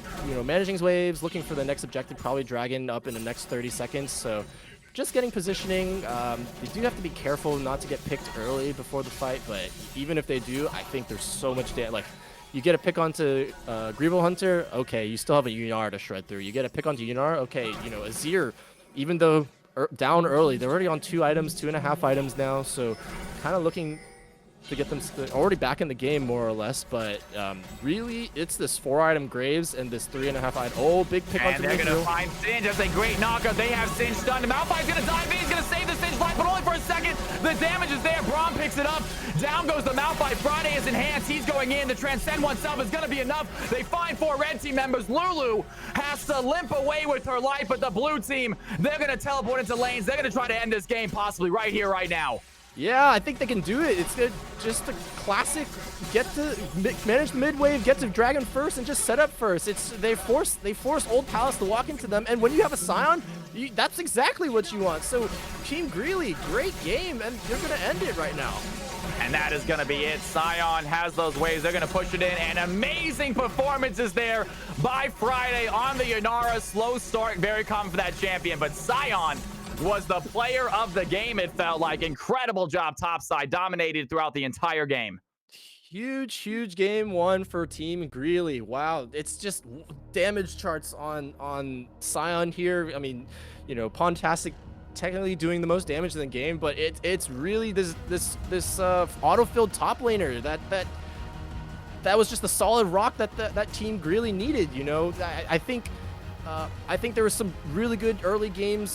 managing his waves, looking for the next objective, probably Dragon up in the next 30 seconds. So just getting positioning. They do have to be careful not to get picked early before the fight, but even if they do, I think there's so much damage. Like, you get a pick onto Greeble Hunter, okay, you still have a Yunar to shred through. You get a pick onto Yunar, okay, Azir, even though down early, they're already on 2 items, 2.5 items now, so kind of looking to get them already back in the game more or less, but really it's this 4-item Graves and this 3.5 item. Oh, big pick onto Mithril. And they're going to find Singe. That's a great knockout. They have Singe stunned. Malphite's going to dive in. He's going to save the Singe life, but only for a second. The damage is there. Braum picks it up. Down goes the Malphite. Friday is enhanced. He's going in. The Transcend oneself is going to be enough. They find 4 red team members. Lulu has to limp away with her life, but the blue team, they're going to teleport into lanes. They're going to try to end this game possibly right here, right now. Yeah, I think they can do it. It's just a classic get to manage the mid wave, get to Dragon first, and just set up first. They force Old Palace to walk into them, and when you have a Scion, that's exactly what you want. So Team Greeley, great game, and they're gonna end it right now. And that is going to be it. Scion has those waves. They're going to push it in. And amazing performances there by Friday on the Yanara. Slow start, very common for that champion. But Scion was the player of the game, it felt like. Incredible job topside, dominated throughout the entire game. Huge game 1 for Team Greeley. Wow, it's just damage charts on Scion here. I mean, Pontastic technically doing the most damage in the game, but it's really this auto-filled top laner that was just the solid rock that Team Greeley needed. I think there was some really good early game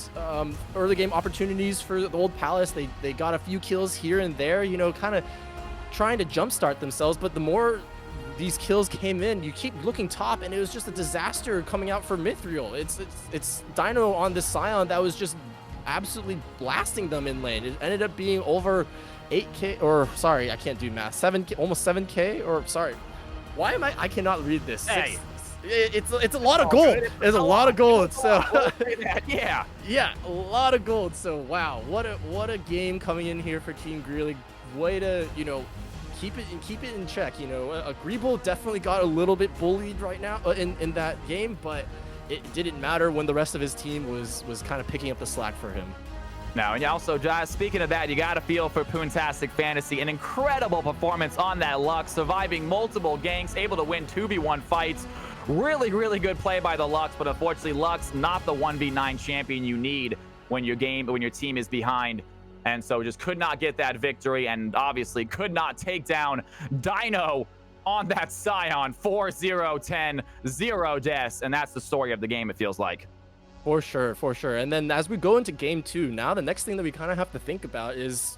opportunities for the Old Palace. They got a few kills here and there, kind of trying to jumpstart themselves. But the more these kills came in, you keep looking top, and it was just a disaster coming out for Mithril. It's Dino on this Scion that was just absolutely blasting them in lane. It ended up being over 8k, or sorry, I can't do math. 7k, almost 7k, or sorry. Why am I cannot read this. Hey. It's a lot of gold. It's a lot of gold. So yeah, a lot of gold. So wow, what a game coming in here for Team Greeley. Way to keep it in check. Greeble definitely got a little bit bullied right now in that game, but it didn't matter when the rest of his team was kind of picking up the slack for him. Now, and also, Josh, speaking of that, you got to feel for Poontastic Fantasy. An incredible performance on that Lux, surviving multiple ganks, able to win 2v1 fights. Really good play by the Lux, but unfortunately, Lux not the 1v9 champion you need when your team is behind. And so just could not get that victory, and obviously could not take down Dino on that Scion. 4-0-10, 0 deaths, and that's the story of the game, it feels like. For sure. And then as we go into game 2, now the next thing that we kind of have to think about is,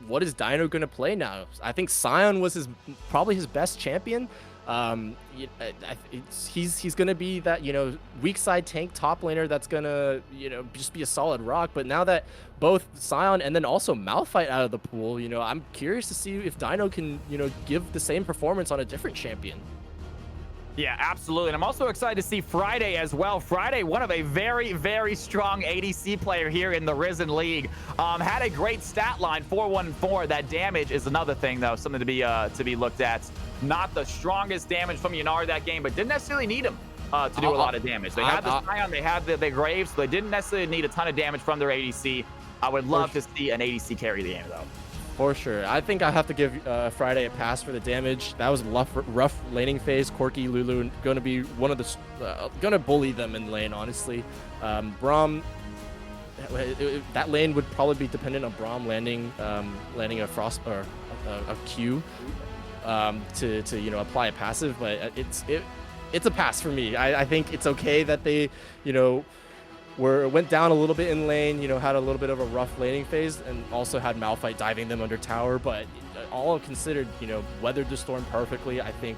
what is Dino going to play now? I think Scion was probably his best champion. He's going to be that, weak side tank top laner that's going to, just be a solid rock. But now that both Scion and then also Malphite out of the pool, I'm curious to see if Dino can, give the same performance on a different champion. Yeah, absolutely. And I'm also excited to see Friday as well. Friday, one of a very strong ADC player here in the Risen League. Had a great stat line, 414. That damage is another thing, though, something to be looked at. Not the strongest damage from Yanar that game, but didn't necessarily need him to do a lot of damage. They had the Scion, they had the Graves, so they didn't necessarily need a ton of damage from their ADC. I would love to see an ADC carry the game, though. For sure. I think I have to give Friday a pass for the damage. That was rough laning phase. Corki, Lulu, going to be one of the... going to bully them in lane, honestly. Braum... that lane would probably be dependent on Braum landing a Frost or a Q to apply a passive, but it's a pass for me. I think it's okay that they went down a little bit in lane, had a little bit of a rough laning phase, and also had Malphite diving them under tower, but all considered, weathered the storm perfectly. I think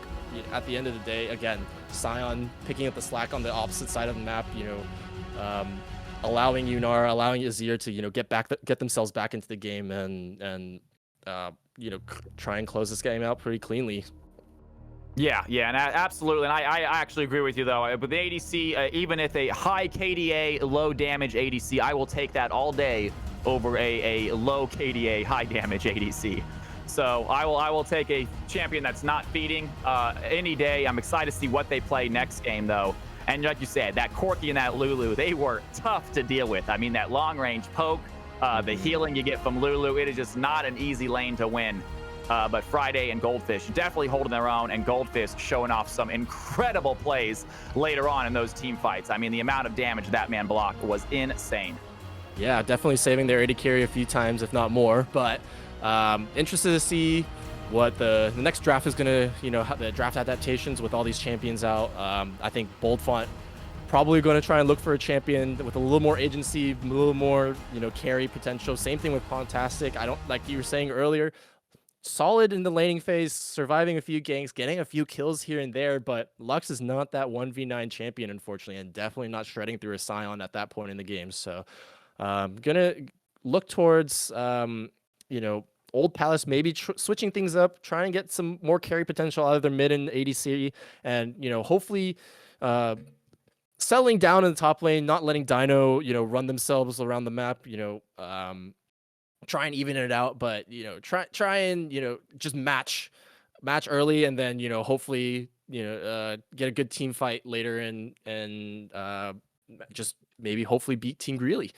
at the end of the day, again, Scion picking up the slack on the opposite side of the map, allowing Yunar, allowing Azir to get themselves back into the game and try and close this game out pretty cleanly. Yeah, and absolutely, and I actually agree with you though. But the ADC, even if a high KDA, low damage ADC, I will take that all day over a low KDA, high damage ADC. So I will take a champion that's not feeding any day. I'm excited to see what they play next game though. And like you said, that Corki and that Lulu, they were tough to deal with. I mean, that long range poke, the healing you get from Lulu, it is just not an easy lane to win. But Friday and Goldfish definitely holding their own, and Goldfish showing off some incredible plays later on in those team fights. I mean, the amount of damage that man blocked was insane. Yeah, definitely saving their AD carry a few times, if not more. But interested to see what the next draft is going to, the draft adaptations with all these champions out. I think Boldfont probably going to try and look for a champion with a little more agency, a little more, carry potential. Same thing with Pontastic. I don't, like you were saying earlier, solid in the laning phase, surviving a few ganks, getting a few kills here and there, but Lux is not that 1v9 champion, unfortunately, and definitely not shredding through a Scion at that point in the game. So gonna look towards, Old Palace maybe switching things up, try and get some more carry potential out of their mid and ADC, and, hopefully settling down in the top lane, not letting Dino, run themselves around the map, try and even it out, but try and just match early, and then hopefully get a good team fight later and just maybe hopefully beat Team Greeley.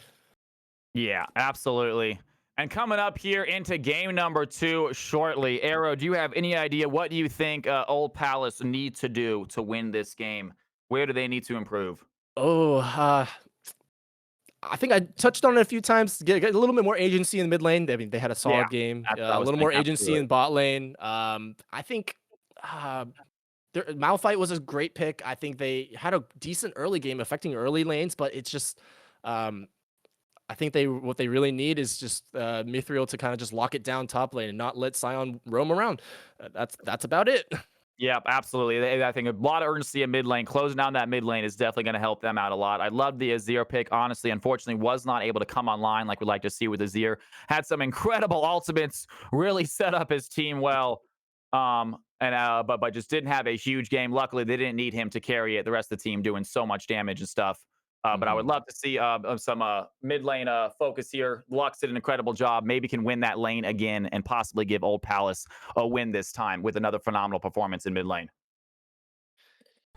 Yeah, absolutely. And coming up here into game number 2 shortly, Arrow, do you have any idea what do you think Old Palace need to do to win this game? Where do they need to improve? I think I touched on it a few times. Get a little bit more agency in the mid lane. I mean, they had a solid game. A little more agency in bot lane. I think Malphite was a great pick. I think they had a decent early game affecting early lanes, but it's just I think what they really need is just Mithril to kind of just lock it down top lane and not let Scion roam around. That's about it. Yeah, absolutely. I think a lot of urgency in mid lane. Closing down that mid lane is definitely going to help them out a lot. I love the Azir pick. Honestly, unfortunately, was not able to come online like we'd like to see with Azir. Had some incredible ultimates, really set up his team well. But just didn't have a huge game. Luckily, they didn't need him to carry it. The rest of the team doing so much damage and stuff. But I would love to see some mid lane focus here. Lux did an incredible job. Maybe can win that lane again and possibly give Old Palace a win this time with another phenomenal performance in mid lane.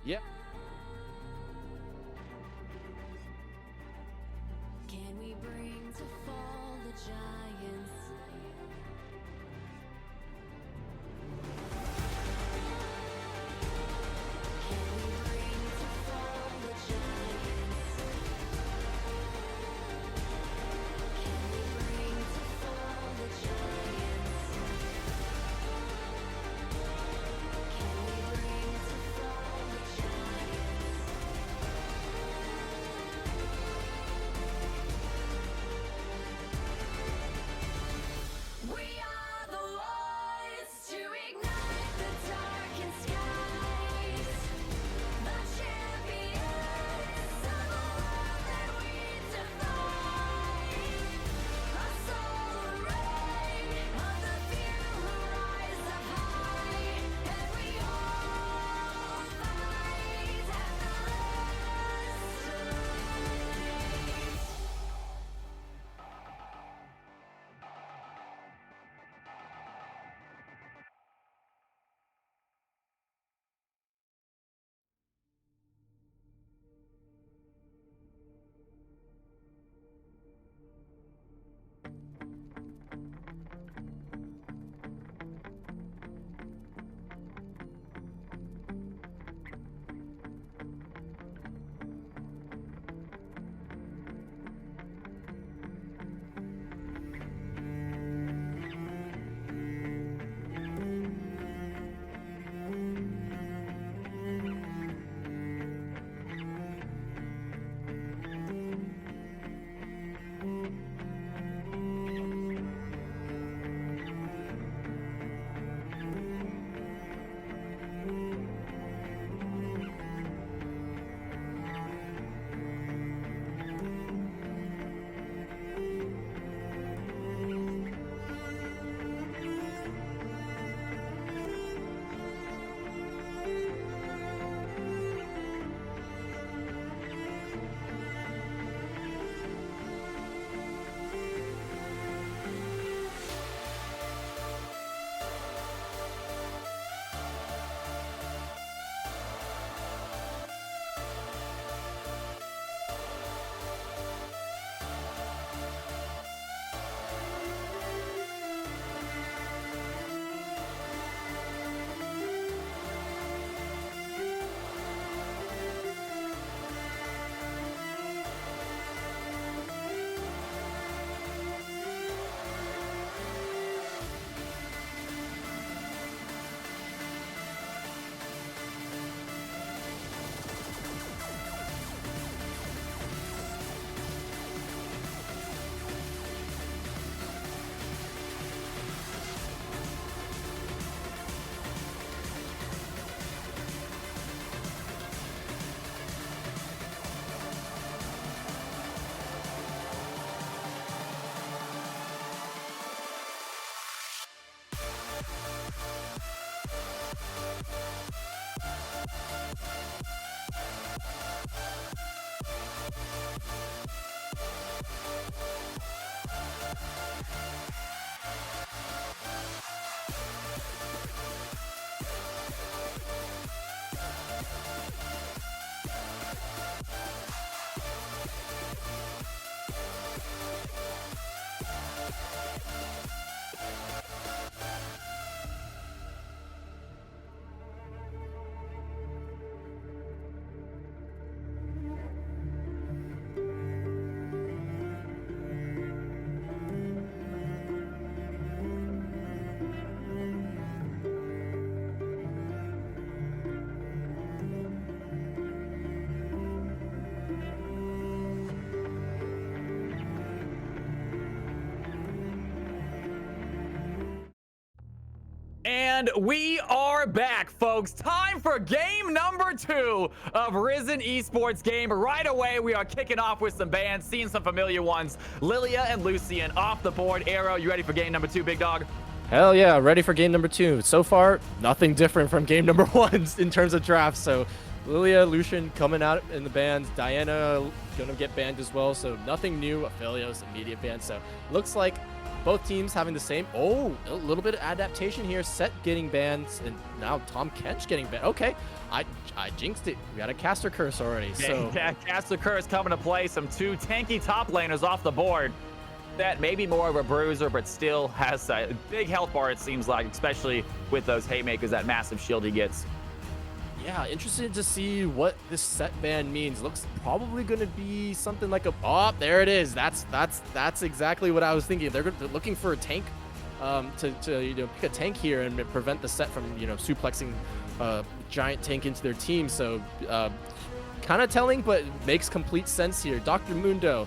Yeah. Can we bring to fall the giants? Can we bring to fall the giants? Can we bring to fall the giants? Can we bring to fall the giants? And we are back, folks. Time for game number 2 of Risen Esports game. Right away, we are kicking off with some bans, seeing some familiar ones. Lilia and Lucian off the board. Arrow, you ready for game number 2, big dog? Hell yeah, ready for game number 2. So far, nothing different from game number 1 in terms of drafts. So Lilia, Lucian coming out in the bans. Diana gonna get banned as well. So nothing new. Aphelios immediate ban. So looks like both teams having the same. Oh, a little bit of adaptation here. Set getting banned, and now Tom Kench getting banned. Okay, I jinxed it. We got a caster curse already. So caster curse coming to play. Some 2 tanky top laners off the board. That maybe more of a bruiser, but still has a big health bar, it seems like, especially with those haymakers, that massive shield he gets. Yeah, interested to see what this set ban means. Looks probably going to be something like a... Oh, there it is. That's exactly what I was thinking. They're looking for a tank to pick a tank here and prevent the set from suplexing a giant tank into their team. So kind of telling, but makes complete sense here. Dr. Mundo,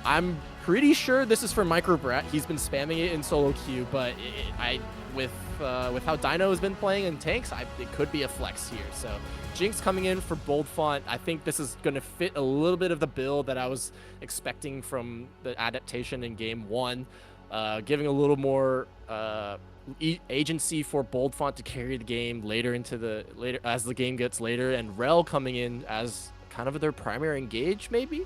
I'm pretty sure this is for Micro Brat. He's been spamming it in solo queue, but with how Dino has been playing in tanks, it could be a flex here. So Jinx coming in for Bold Font. I think this is going to fit a little bit of the build that I was expecting from the adaptation in game 1, giving a little more agency for Bold Font to carry the game later as the game gets later, and Rel coming in as kind of their primary engage maybe.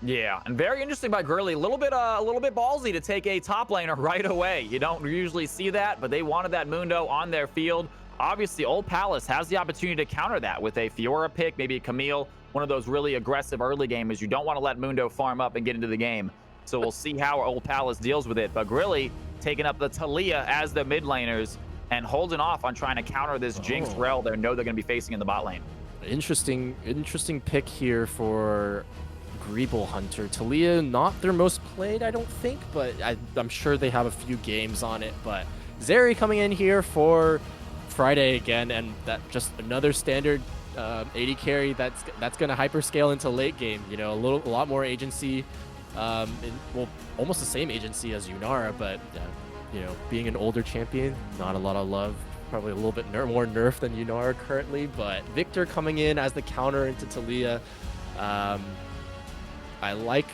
Yeah, and very interesting by Greeley. A little bit ballsy to take a top laner right away. You don't usually see that, but they wanted that Mundo on their field. Obviously, Old Palace has the opportunity to counter that with a Fiora pick, maybe a Camille, one of those really aggressive early gamers. You don't want to let Mundo farm up and get into the game. So we'll see how Old Palace deals with it. But Greeley taking up the Talia as the mid laners and holding off on trying to counter this Jinx Rel they know they're going to be facing in the bot lane. Interesting pick here for Greeble Hunter. Talia, not their most played, I don't think, but I'm sure they have a few games on it. But Zeri coming in here for Friday again, and that just another standard AD carry that's going to hyperscale into late game. A lot more agency, well, almost the same agency as Yunara, but being an older champion, not a lot of love. Probably a little bit more nerf than Yunara currently, but Victor coming in as the counter into Talia. I like,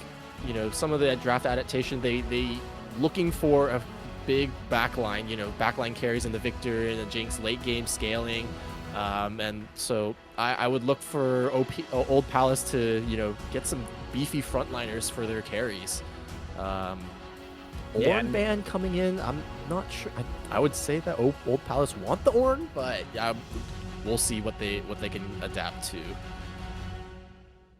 some of the draft adaptation. They looking for a big backline, backline carries in the Victor and the Jinx late game scaling. And so I would look for Old Palace to, get some beefy frontliners for their carries. Ornn ban coming in. I'm not sure. I would say that Old Palace want the Ornn, but we'll see what they can adapt to.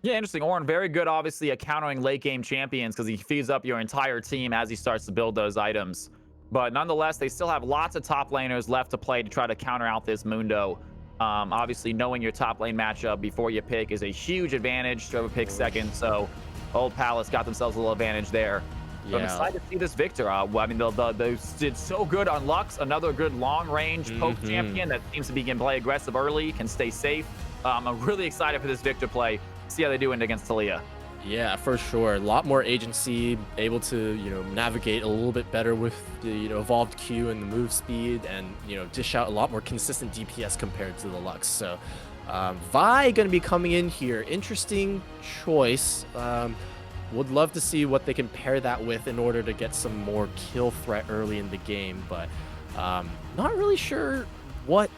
Yeah, interesting. Ornn, very good, obviously, at countering late game champions because he feeds up your entire team as he starts to build those items. But nonetheless, they still have lots of top laners left to play to try to counter out this Mundo. Obviously, knowing your top lane matchup before you pick is a huge advantage. Trevor picks second, so Old Palace got themselves a little advantage there. Yeah. I'm excited to see this Victor. I mean, they did so good on Lux, another good long-range poke champion that seems to be can play aggressive early, can stay safe. I'm really excited for this Victor play. See how they do against Talia. Yeah, for sure. A lot more agency, able to navigate a little bit better with the evolved Q and the move speed, and dish out a lot more consistent DPS compared to the Lux. So Vi going to be coming in here. Interesting choice. Would love to see what they can pair that with in order to get some more kill threat early in the game, but not really sure what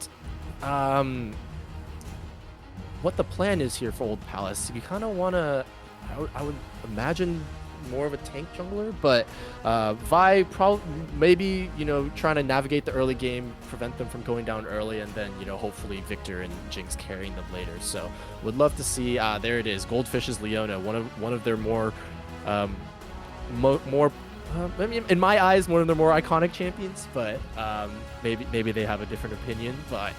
the plan is here for Old Palace. You kind of want to, I would imagine more of a tank jungler, but Vi probably maybe trying to navigate the early game, prevent them from going down early, and then hopefully Victor and Jinx carrying them later. So would love to see. There it is, Goldfish's Leona, one of their more I mean, in my eyes, one of their more iconic champions, but maybe they have a different opinion. But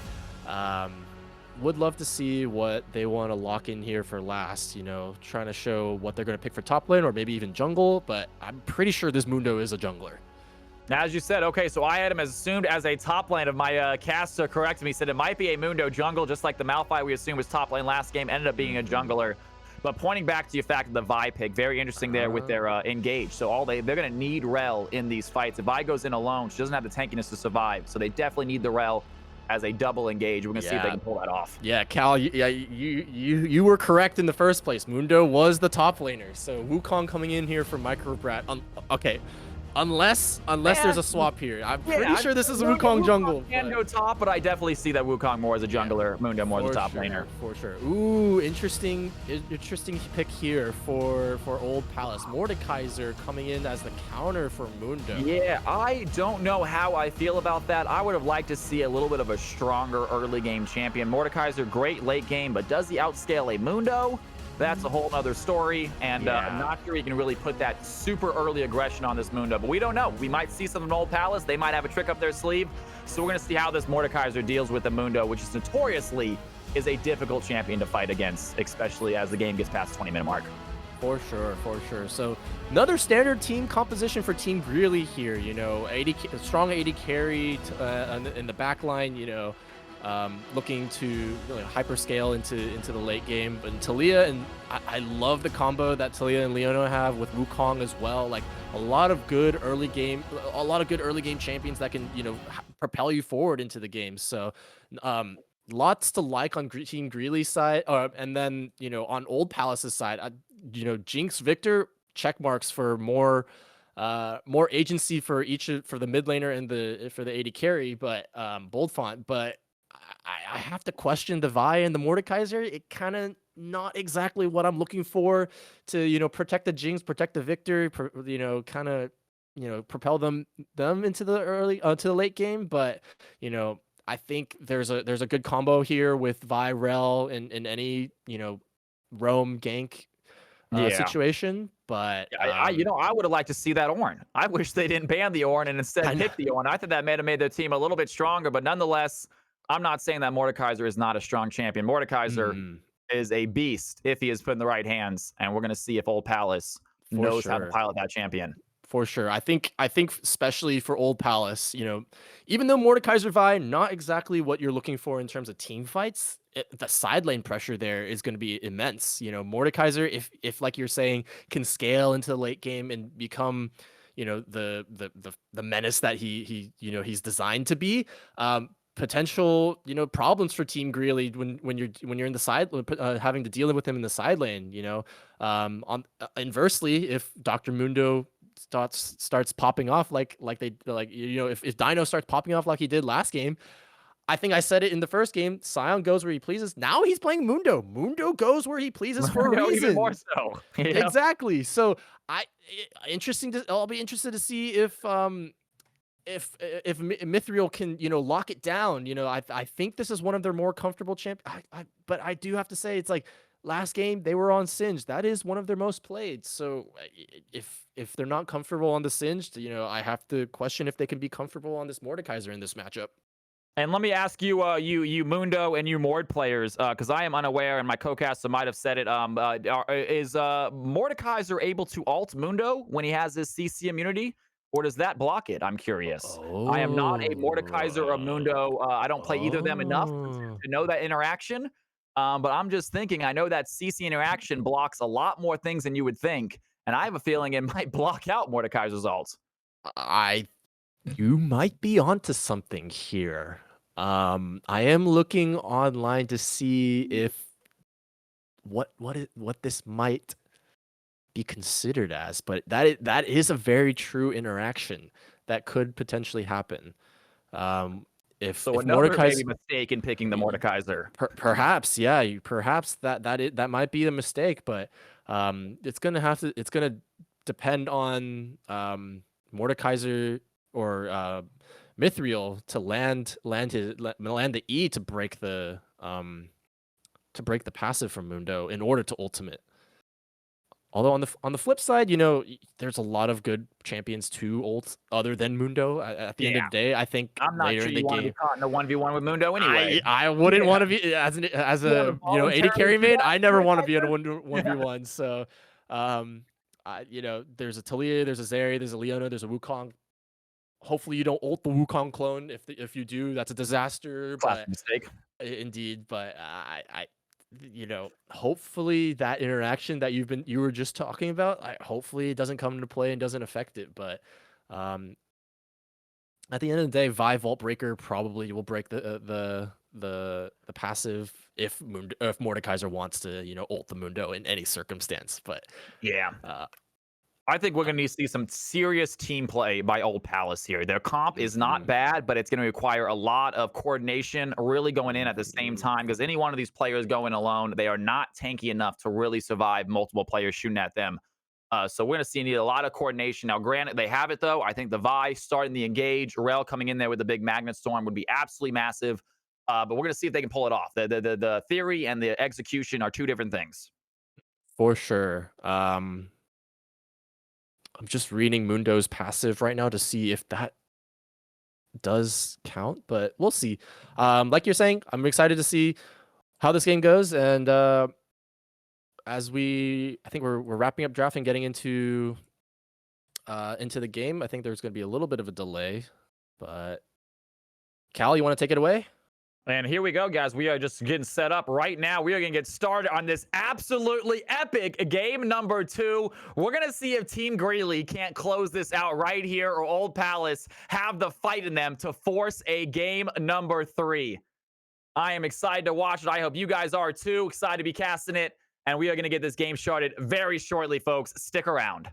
would love to see what they want to lock in here for last, trying to show what they're going to pick for top lane or maybe even jungle, but I'm pretty sure this Mundo is a jungler. Now, as you said, okay, so I had him as assumed as a top lane of my caster corrected me, said it might be a Mundo jungle, just like the Malphite we assumed was top lane last game, ended up being a jungler. But pointing back to your fact of the Vi pick, very interesting there with their engage. So they're going to need Rel in these fights. If Vi goes in alone, she doesn't have the tankiness to survive. So they definitely need the Rel as a double engage. We're going to see if they can pull that off. Yeah, Cal, you were correct in the first place. Mundo was the top laner. So Wukong coming in here for Micro Brat. Okay. Unless there's a swap here. I'm pretty sure this is a Wukong jungle. Can go top, but I definitely see that Wukong more as a jungler, Mundo more as a top laner. For sure. Ooh, interesting pick here for Old Palace. Mordekaiser coming in as the counter for Mundo. Yeah, I don't know how I feel about that. I would have liked to see a little bit of a stronger early game champion. Mordekaiser, great late game, but does he outscale a Mundo? That's a whole other story, and I'm not sure you can really put that super early aggression on this Mundo, but we don't know. We might see some in Old Palace. They might have a trick up their sleeve, so we're going to see how this Mordekaiser deals with the Mundo, which is notoriously is a difficult champion to fight against, especially as the game gets past the 20-minute mark. For sure. So another standard team composition for Team Greeley here, you know, strong 80 carry in the back line, you know, looking to hyper scale into the late game. But Talia, and I love the combo that Talia and Leona have with Wukong as well. Like a lot of good early game champions that can, you know, propel you forward into the game. So lots to like on Team Greeley's side, and then, you know, on Old Palace's side, you know, Jinx, Victor, check marks for more agency for the mid laner and for the 80 carry, but bold font. But I have to question the Vi and the Mordekaiser. It kind of not exactly what I'm looking for to, you know, protect the Jinx, protect the Victor, you know, kind of, you know, propel them into the to the late game. But, you know, I think there's a good combo here with Vi, Rel, in any, you know, roam gank situation. But I would have liked to see that Ornn. I wish they didn't ban the Ornn and instead pick the Ornn. I thought that may have made their team a little bit stronger, but nonetheless, I'm not saying that Mordekaiser is not a strong champion. Mordekaiser is a beast if he is put in the right hands, and we're going to see if Old Palace knows how to pilot that champion. For sure. I think especially for Old Palace, you know, even though Mordekaiser Vi, not exactly what you're looking for in terms of team fights, the side lane pressure there is going to be immense. You know, Mordekaiser, if like you're saying, can scale into the late game and become, you know, the menace that he you know, he's designed to be, potential, you know, problems for Team Greeley when you're in the side, having to deal with him in the side lane. You know, inversely, if Dr. Mundo starts popping off like you know, if Dino starts popping off like he did last game, I think I said it in the first game, Sion goes where he pleases. Now he's playing Mundo. Mundo goes where he pleases for a reason. Even more so. Exactly. So I'll be interested to see if Mithril can, you know, lock it down. You know, I think this is one of their more comfortable but I do have to say, it's like last game they were on Singed. That is one of their most played. So if they're not comfortable on the Singed, you know, I have to question if they can be comfortable on this Mordekaiser in this matchup. And let me ask you, you Mundo and you Mord players, because I am unaware, and my co-caster might have said it. Is Mordekaiser able to ult Mundo when he has his CC immunity? Or does that block it? I'm curious. I am not a Mordekaiser or Mundo. I don't play either of them enough to know that interaction. But I'm just thinking, I know that CC interaction blocks a lot more things than you would think. And I have a feeling it might block out Mordekaiser's ult. You might be onto something here. I am looking online to see if what this might be considered as, but that is a very true interaction that could potentially happen. If another Mordekaiser mistake in picking the Mordekaiser, perhaps that might be the mistake, but it's gonna depend on Mordekaiser or Mithril to land the E to break the passive from Mundo in order to ultimate. Although on the flip side, you know, there's a lot of good champions to ult other than Mundo. At the end of the day, I think I'm not later sure in the you want to game, be caught in a 1v1 with Mundo anyway. I wouldn't want to be as a you know, 80 carry main. I never want to be in a 1v1. So, you know, there's a Talia, there's a Zeri, there's a Leona, there's a Wukong. Hopefully you don't ult the Wukong clone. If you do, that's a disaster. Classic mistake. Indeed, but you know, hopefully that interaction that you were just talking about, hopefully it doesn't come into play and doesn't affect it. But um, at the end of the day, Vi Vault Breaker probably will break the passive if Mordekaiser wants to, you know, ult the Mundo in any circumstance. But Yeah. uh, I think we're going to need to see some serious team play by Old Palace here. Their comp is not bad, but it's going to require a lot of coordination really going in at the same time because any one of these players going alone, they are not tanky enough to really survive multiple players shooting at them. So we're going to see need a lot of coordination. Now, granted, they have it, though. I think the Vi starting the engage, Rel coming in there with the big Magnet Storm would be absolutely massive. But we're going to see if they can pull it off. The theory and the execution are two different things. for sure. I'm just reading Mundo's passive right now to see if that does count, but we'll see. Like you're saying, I'm excited to see how this game goes, and as I think we're wrapping up draft and getting into the game. I think there's going to be a little bit of a delay, but Cal, you want to take it away? And here we go, guys. We are just getting set up right now. We are going to get started on this absolutely epic game number 2. We're going to see if Team Greeley can't close this out right here or Old Palace have the fight in them to force a game number 3. I am excited to watch it. I hope you guys are too. Excited to be casting it. And we are going to get this game started very shortly, folks. Stick around.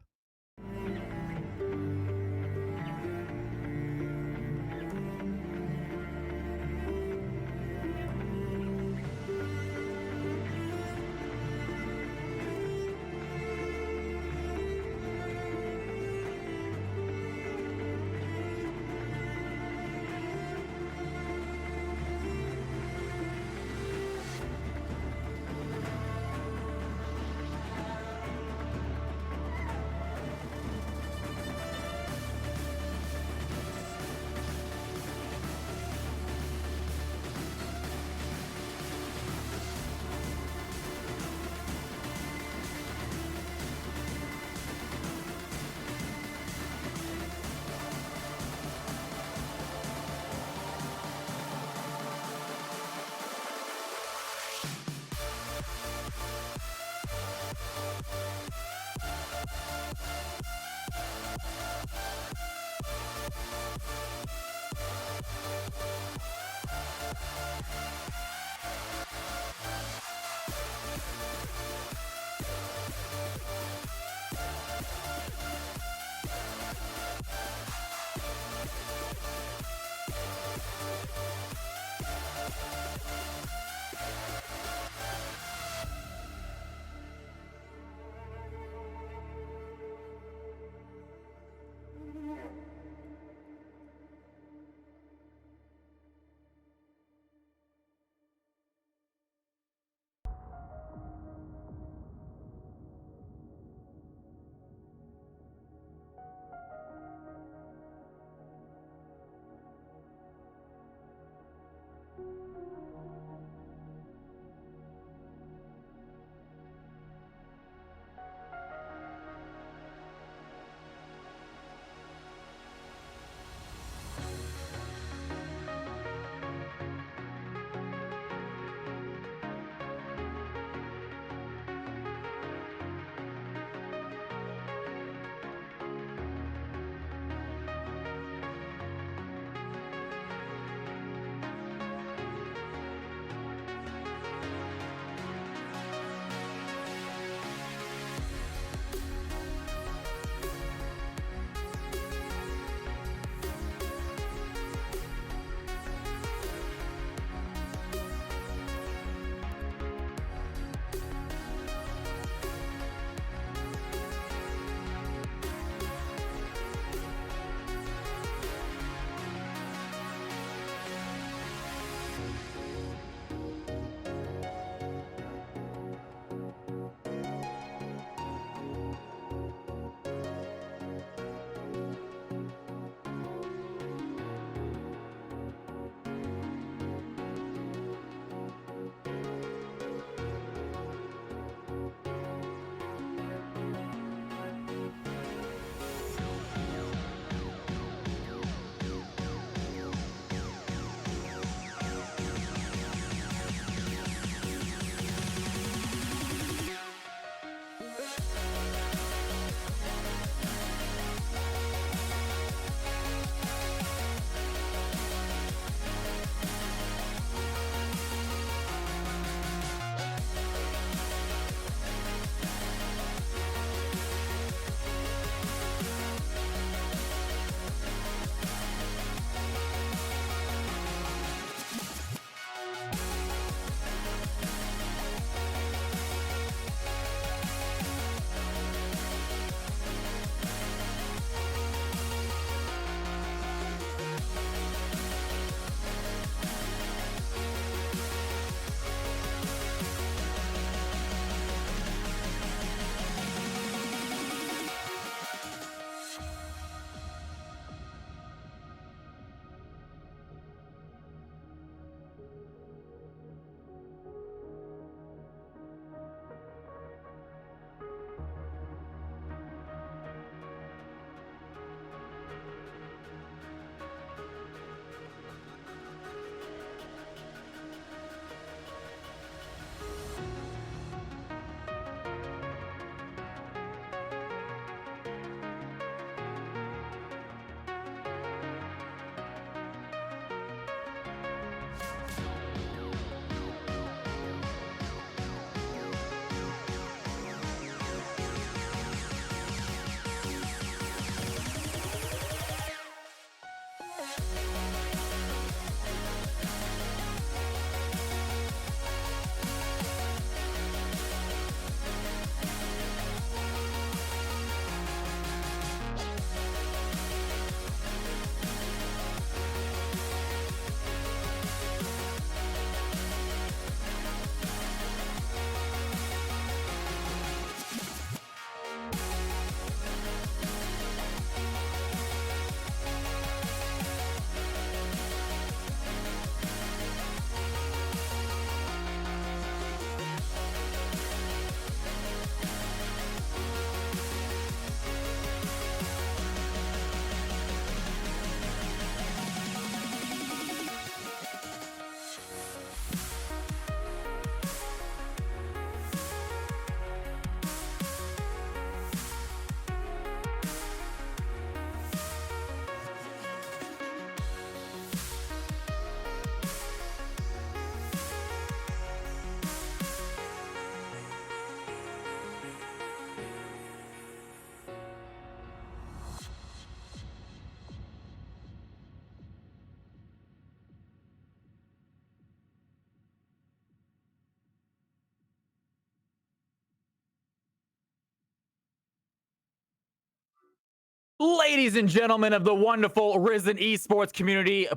Ladies and gentlemen of the wonderful Risen Esports community,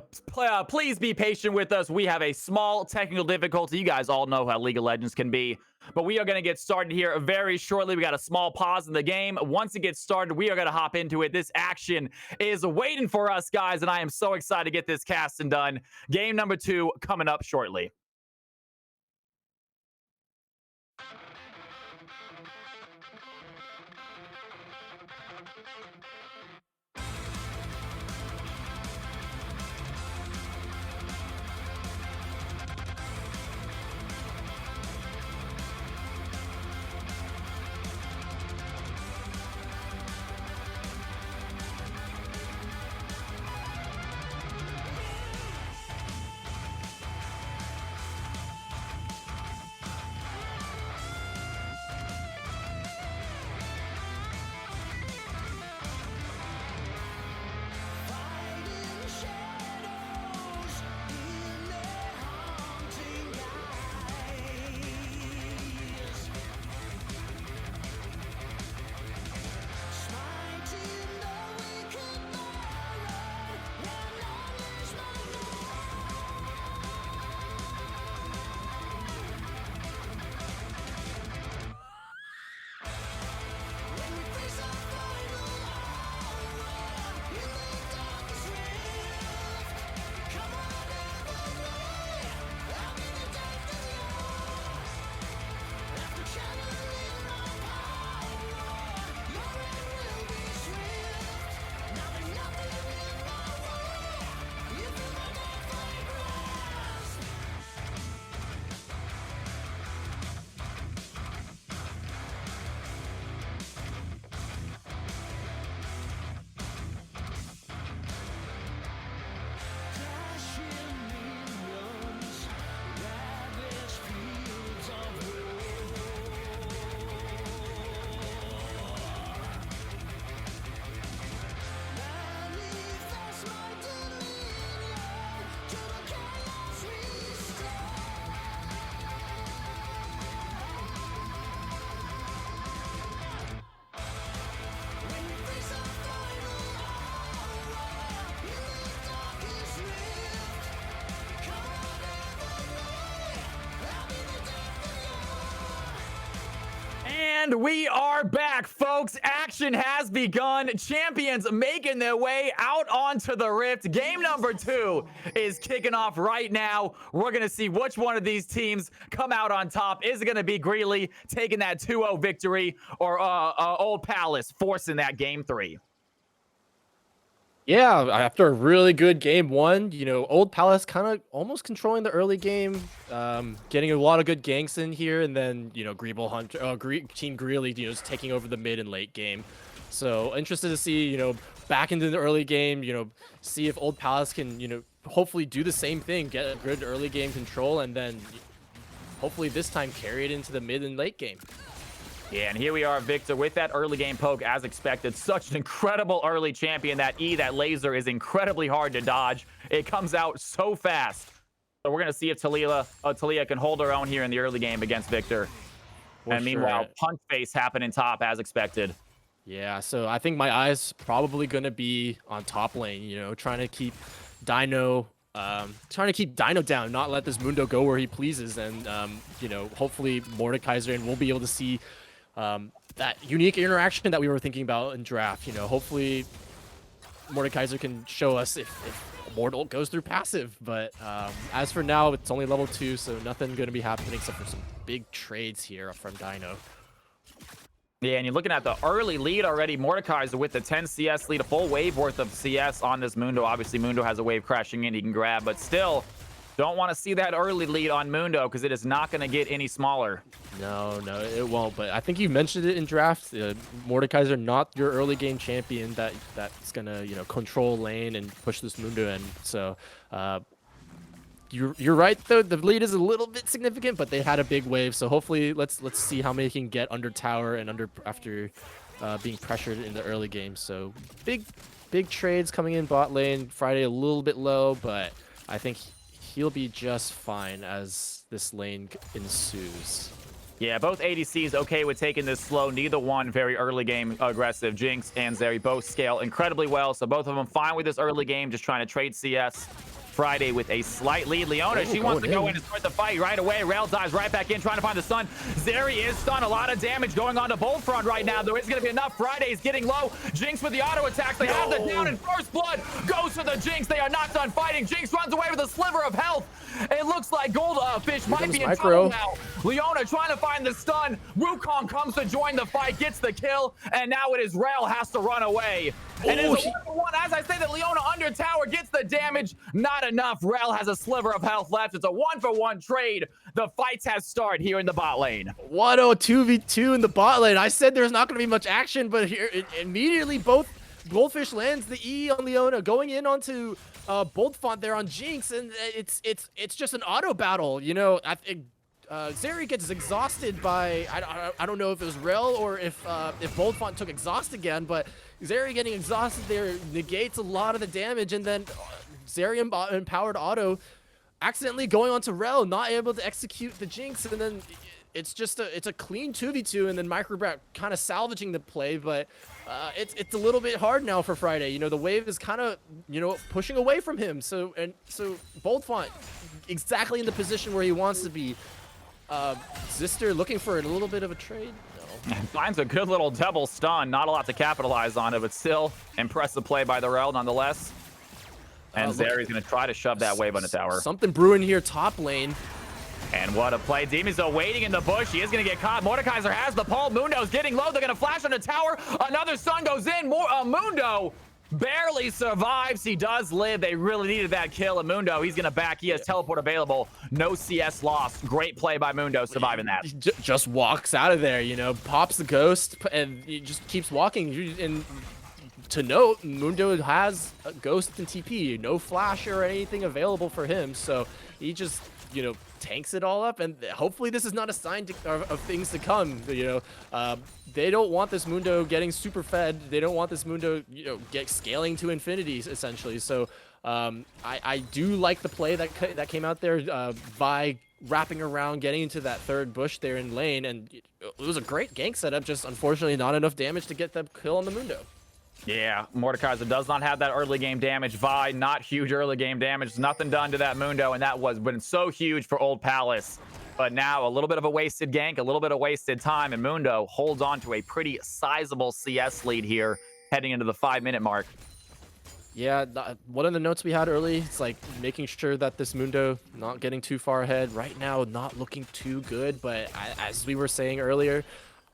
please be patient with us. We have a small technical difficulty. You guys all know how League of Legends can be, but we are going to get started here very shortly. We got a small pause in the game. Once it gets started, we are going to hop into it. This action is waiting for us, guys, and I am so excited to get this casting done. Game number 2 coming up shortly. And we are back, folks. Action has begun. Champions making their way out onto the Rift. Game number 2 is kicking off right now. We're going to see which one of these teams come out on top. Is it going to be Greeley taking that 2-0 victory, or Old Palace forcing that game 3? Yeah, after a really good game 1, Old Palace kind of almost controlling the early game, getting a lot of good ganks in here, and then, Team Greeley, just taking over the mid and late game. So interested to see, back into the early game, see if Old Palace can, hopefully do the same thing, get a good early game control, and then hopefully this time carry it into the mid and late game. Yeah, and here we are, Victor, with that early game poke as expected. Such an incredible early champion. That that laser is incredibly hard to dodge. It comes out so fast. So we're going to see if Talia can hold her own here in the early game against Victor. And meanwhile, punch face happening top as expected. Yeah, so I think my eyes probably going to be on top lane, trying to keep Dino down, not let this Mundo go where he pleases. And, hopefully Mordekaiser, and we'll be able to see that unique interaction that we were thinking about in draft. Hopefully Mordekaiser can show us if Mortal goes through passive. But as for now, it's only level 2, so nothing going to be happening except for some big trades here from Dino. Yeah, and you're looking at the early lead already. Mordekaiser with the 10 CS lead, a full wave worth of CS on this Mundo. Obviously, Mundo has a wave crashing in he can grab, but still don't want to see that early lead on Mundo because it is not going to get any smaller. No, it won't. But I think you mentioned it in draft. Mordekaiser, not your early game champion that's going to, control lane and push this Mundo in. So You're right though. The lead is a little bit significant, but they had a big wave. So hopefully, let's see how many can get under tower and after being pressured in the early game. So big trades coming in bot lane. Friday a little bit low, but I think he'll be just fine as this lane ensues. Yeah, both ADCs okay with taking this slow. Neither one very early game aggressive. Jinx and Zeri both scale incredibly well, so both of them fine with this early game, just trying to trade CS. Friday with a slight lead. Leona, she wants to go in and start the fight right away. Rail dives right back in, trying to find the stun. Zeri is stunned. A lot of damage going on to both front right now. There isn't going to be enough. Friday's getting low. Jinx with the auto attacks. They have the down, and First Blood goes for the Jinx. They are not done fighting. Jinx runs away with a sliver of health. It looks like Goldfish might be in trouble now. Leona trying to find the stun. Wukong comes to join the fight, gets the kill, and now it is Rail has to run away. And it's a 1-for-1. As I say that Leona under tower gets the damage. Not enough. Rail has a sliver of health left. It's a 1-for-1 trade. The fights has started here in the bot lane. 2v2 in the bot lane. I said there's not going to be much action, but here immediately both Goldfish lands the E on Leona, going in onto Boldfont there on Jinx, and it's just an auto battle. You know, I think Zeri gets exhausted by I don't know if it was Rel or if Boldfont took exhaust again, but Zeri getting exhausted there negates a lot of the damage, and then Zeri empowered auto accidentally going onto Rel, not able to execute the Jinx, and then it's a clean 2v2, and then Microbrat kind of salvaging the play, but it's a little bit hard now for Friday. You know, the wave is kind of, you know, pushing away from him, so Boldfont exactly in the position where he wants to be. Zister looking for a little bit of a trade. No. Finds a good little double stun. Not a lot to capitalize on it, but still impressive play by the Rel nonetheless. And Zeri's going to try to shove that wave on the tower. Something brewing here top lane. And what a play. Demonzo waiting in the bush. He is going to get caught. Mordekaiser has the pole. Mundo's getting low. They're going to flash on the tower. Another stun goes in. Mundo barely survives. He does live. They really needed that kill. And Mundo, he's going to back. He has teleport available. No CS lost. Great play by Mundo surviving that. Just walks out of there, you know, pops the ghost, and he just keeps walking. And to note, Mundo has a ghost and TP. No flash or anything available for him. So he just, you know, tanks it all up, and hopefully this is not a sign of things to come. You know, they don't want this Mundo getting super fed. They don't want this Mundo, you know, scaling to infinity essentially. So I do like the play that came out there by wrapping around, getting into that third bush there in lane, and it was a great gank setup. Just unfortunately not enough damage to get the kill on the Mundo. Yeah, Mordekaiser does not have that early game damage. Vi, not huge early game damage. Nothing done to that Mundo, and that was been so huge for Old Palace. But now a little bit of a wasted gank, a little bit of wasted time, and Mundo holds on to a pretty sizable CS lead here heading into the 5-minute mark. Yeah, one of the notes we had early, it's like making sure that this Mundo not getting too far ahead. Right now, not looking too good, but as we were saying earlier,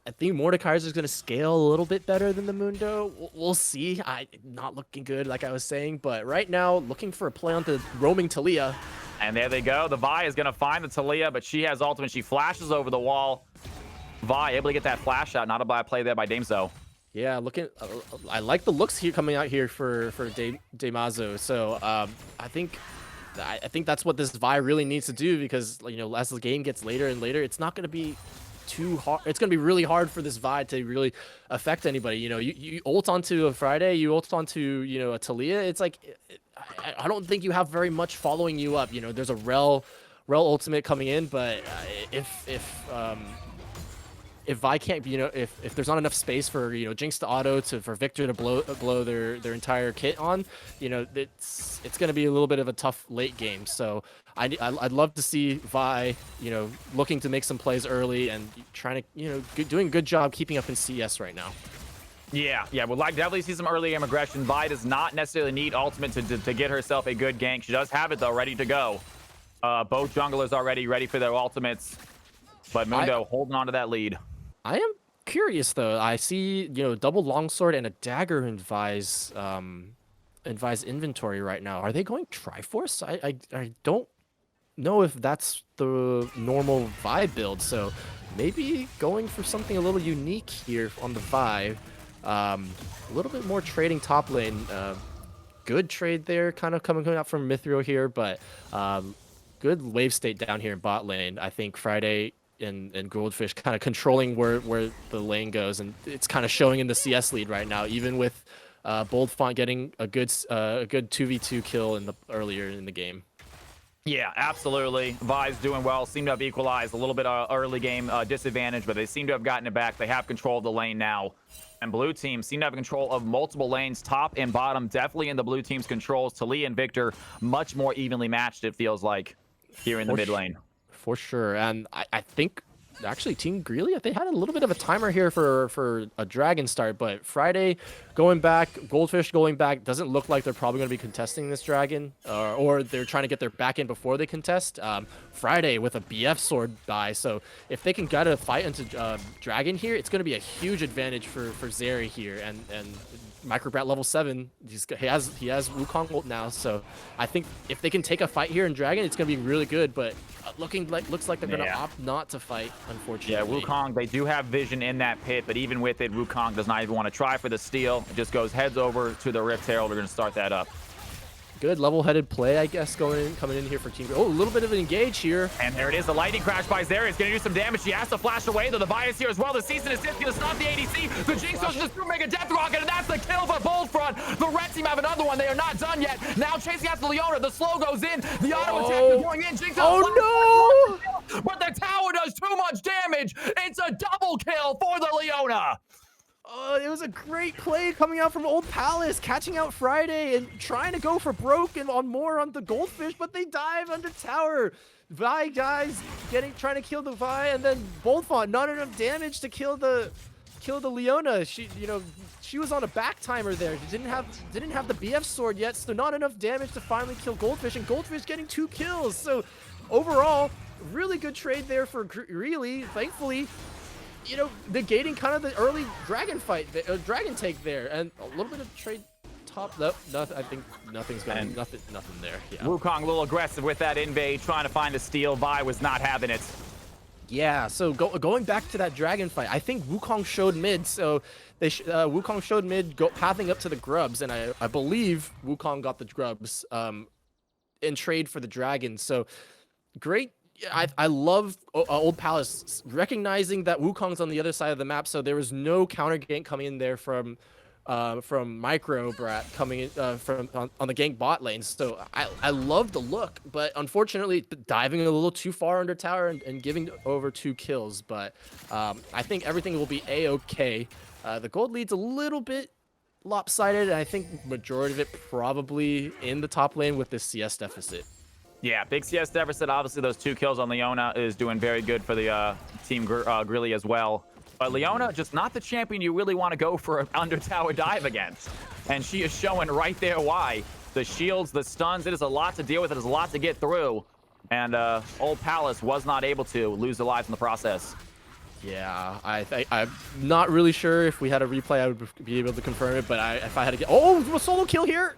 I think Mordekaiser is going to scale a little bit better than the Mundo. We'll see. Not looking good, like I was saying, but right now, looking for a play on the roaming Talia. And there they go. The Vi is going to find the Talia, but she has ultimate. She flashes over the wall. Vi able to get that flash out. Not a bad play there by Damezo. Yeah, looking. I like the looks here coming out here for Damazo. So I think that's what this Vi really needs to do, because, you know, as the game gets later and later, it's not going to be too hard. It's going to be really hard for this Vi to really affect anybody. You know, you ult onto a Friday, you ult onto, you know, a Talia. It's like, I don't think you have very much following you up. You know, there's a Rel ultimate coming in, but if Vi can't, you know, if there's not enough space for, you know, Jinx to auto for Victor to blow their entire kit on, you know, it's going to be a little bit of a tough late game. So I'd love to see Vi, you know, looking to make some plays early and trying to, you know, doing a good job keeping up in CS right now. Yeah, we'd like definitely see some early game aggression. Vi does not necessarily need ultimate to get herself a good gank. She does have it though, ready to go. Both junglers already ready for their ultimates, but Mundo holding on to that lead. I am curious though. I see, you know, double longsword and a dagger in Vi's inventory right now. Are they going Triforce? I don't know if that's the normal Vi build. So maybe going for something a little unique here on the Vi. A little bit more trading top lane. Good trade there, kind of coming out from Mithril here, but good wave state down here in bot lane. I think Friday and Goldfish kind of controlling where the lane goes, and it's kind of showing in the CS lead right now, even with Boldfont getting a good 2v2 kill earlier in the game. Yeah, absolutely. Vi's doing well. Seem to have equalized a little bit of early game disadvantage, but they seem to have gotten it back. They have control of the lane now. And blue team seem to have control of multiple lanes, top and bottom. Definitely in the blue team's controls. Talia and Victor much more evenly matched, it feels like, here in the mid lane. For sure. And I think actually Team Greeley, they had a little bit of a timer here for a dragon start, but Friday going back, Goldfish going back, doesn't look like they're probably going to be contesting this dragon, or they're trying to get their back in before they contest. Friday with a BF sword buy, so if they can get a fight into dragon here, it's going to be a huge advantage for Zeri here, and Microbrat level 7, he has Wukong ult now, so I think if they can take a fight here in dragon, it's going to be really good, but looks like they're going to opt not to fight, unfortunately. Yeah, Wukong, they do have vision in that pit, but even with it, Wukong does not even want to try for the steal. It just goes heads over to the Rift Herald. They're going to start that up. Good level-headed play, I guess, coming in here for Team. Oh, a little bit of an engage here. And there it is. The lightning crash by Zeri. It's going to do some damage. She has to flash away, though. The bias here as well. The season is going to stop the ADC. The Jinx goes to the make a death rocket, and that's the kill for Boldfront. The red team have another one. They are not done yet. Now chasing after Leona. The slow goes in. The auto attack is going in. Jinx Oh, no! But the tower does too much damage. It's a double kill for the Leona. It was a great play coming out from Old Palace, catching out Friday and trying to go for broke and on the Goldfish, but they dive under tower. Vi guys trying to kill the Vi, and then Boldfont not enough damage to kill the Leona. She was on a back timer there. She didn't have the BF sword yet, so not enough damage to finally kill Goldfish, and Goldfish getting 2 kills. Overall, really good trade there for Greeley. Thankfully, negating kind of the early dragon fight, dragon take there, and a little bit of trade top. Nope, nothing. I think nothing there. Yeah. Wukong a little aggressive with that invade, trying to find a steal. Vi was not having it. Yeah, so going back to that dragon fight, I think Wukong showed mid, so Wukong showed mid, pathing up to the grubs, and I believe Wukong got the grubs in trade for the dragon. So great. I love Old Palace recognizing that Wukong's on the other side of the map, so there was no counter gank coming in there from Microbrat coming in on the gank bot lane. So I love the look, but unfortunately diving a little too far under tower and giving over 2 kills. But I think everything will be a-okay. The gold lead's a little bit lopsided, and I think majority of it probably in the top lane with this CS deficit. Yeah, big CS deficit. Obviously, those 2 kills on Leona is doing very good for the team Greeley as well. But Leona, just not the champion you really want to go for an under tower dive against. And she is showing right there why. The shields, the stuns, it is a lot to deal with. It is a lot to get through. And Old Palace was not able to lose their lives in the process. Yeah, I'm not really sure if we had a replay, I would be able to confirm it. But if I had to get... Oh, a solo kill here!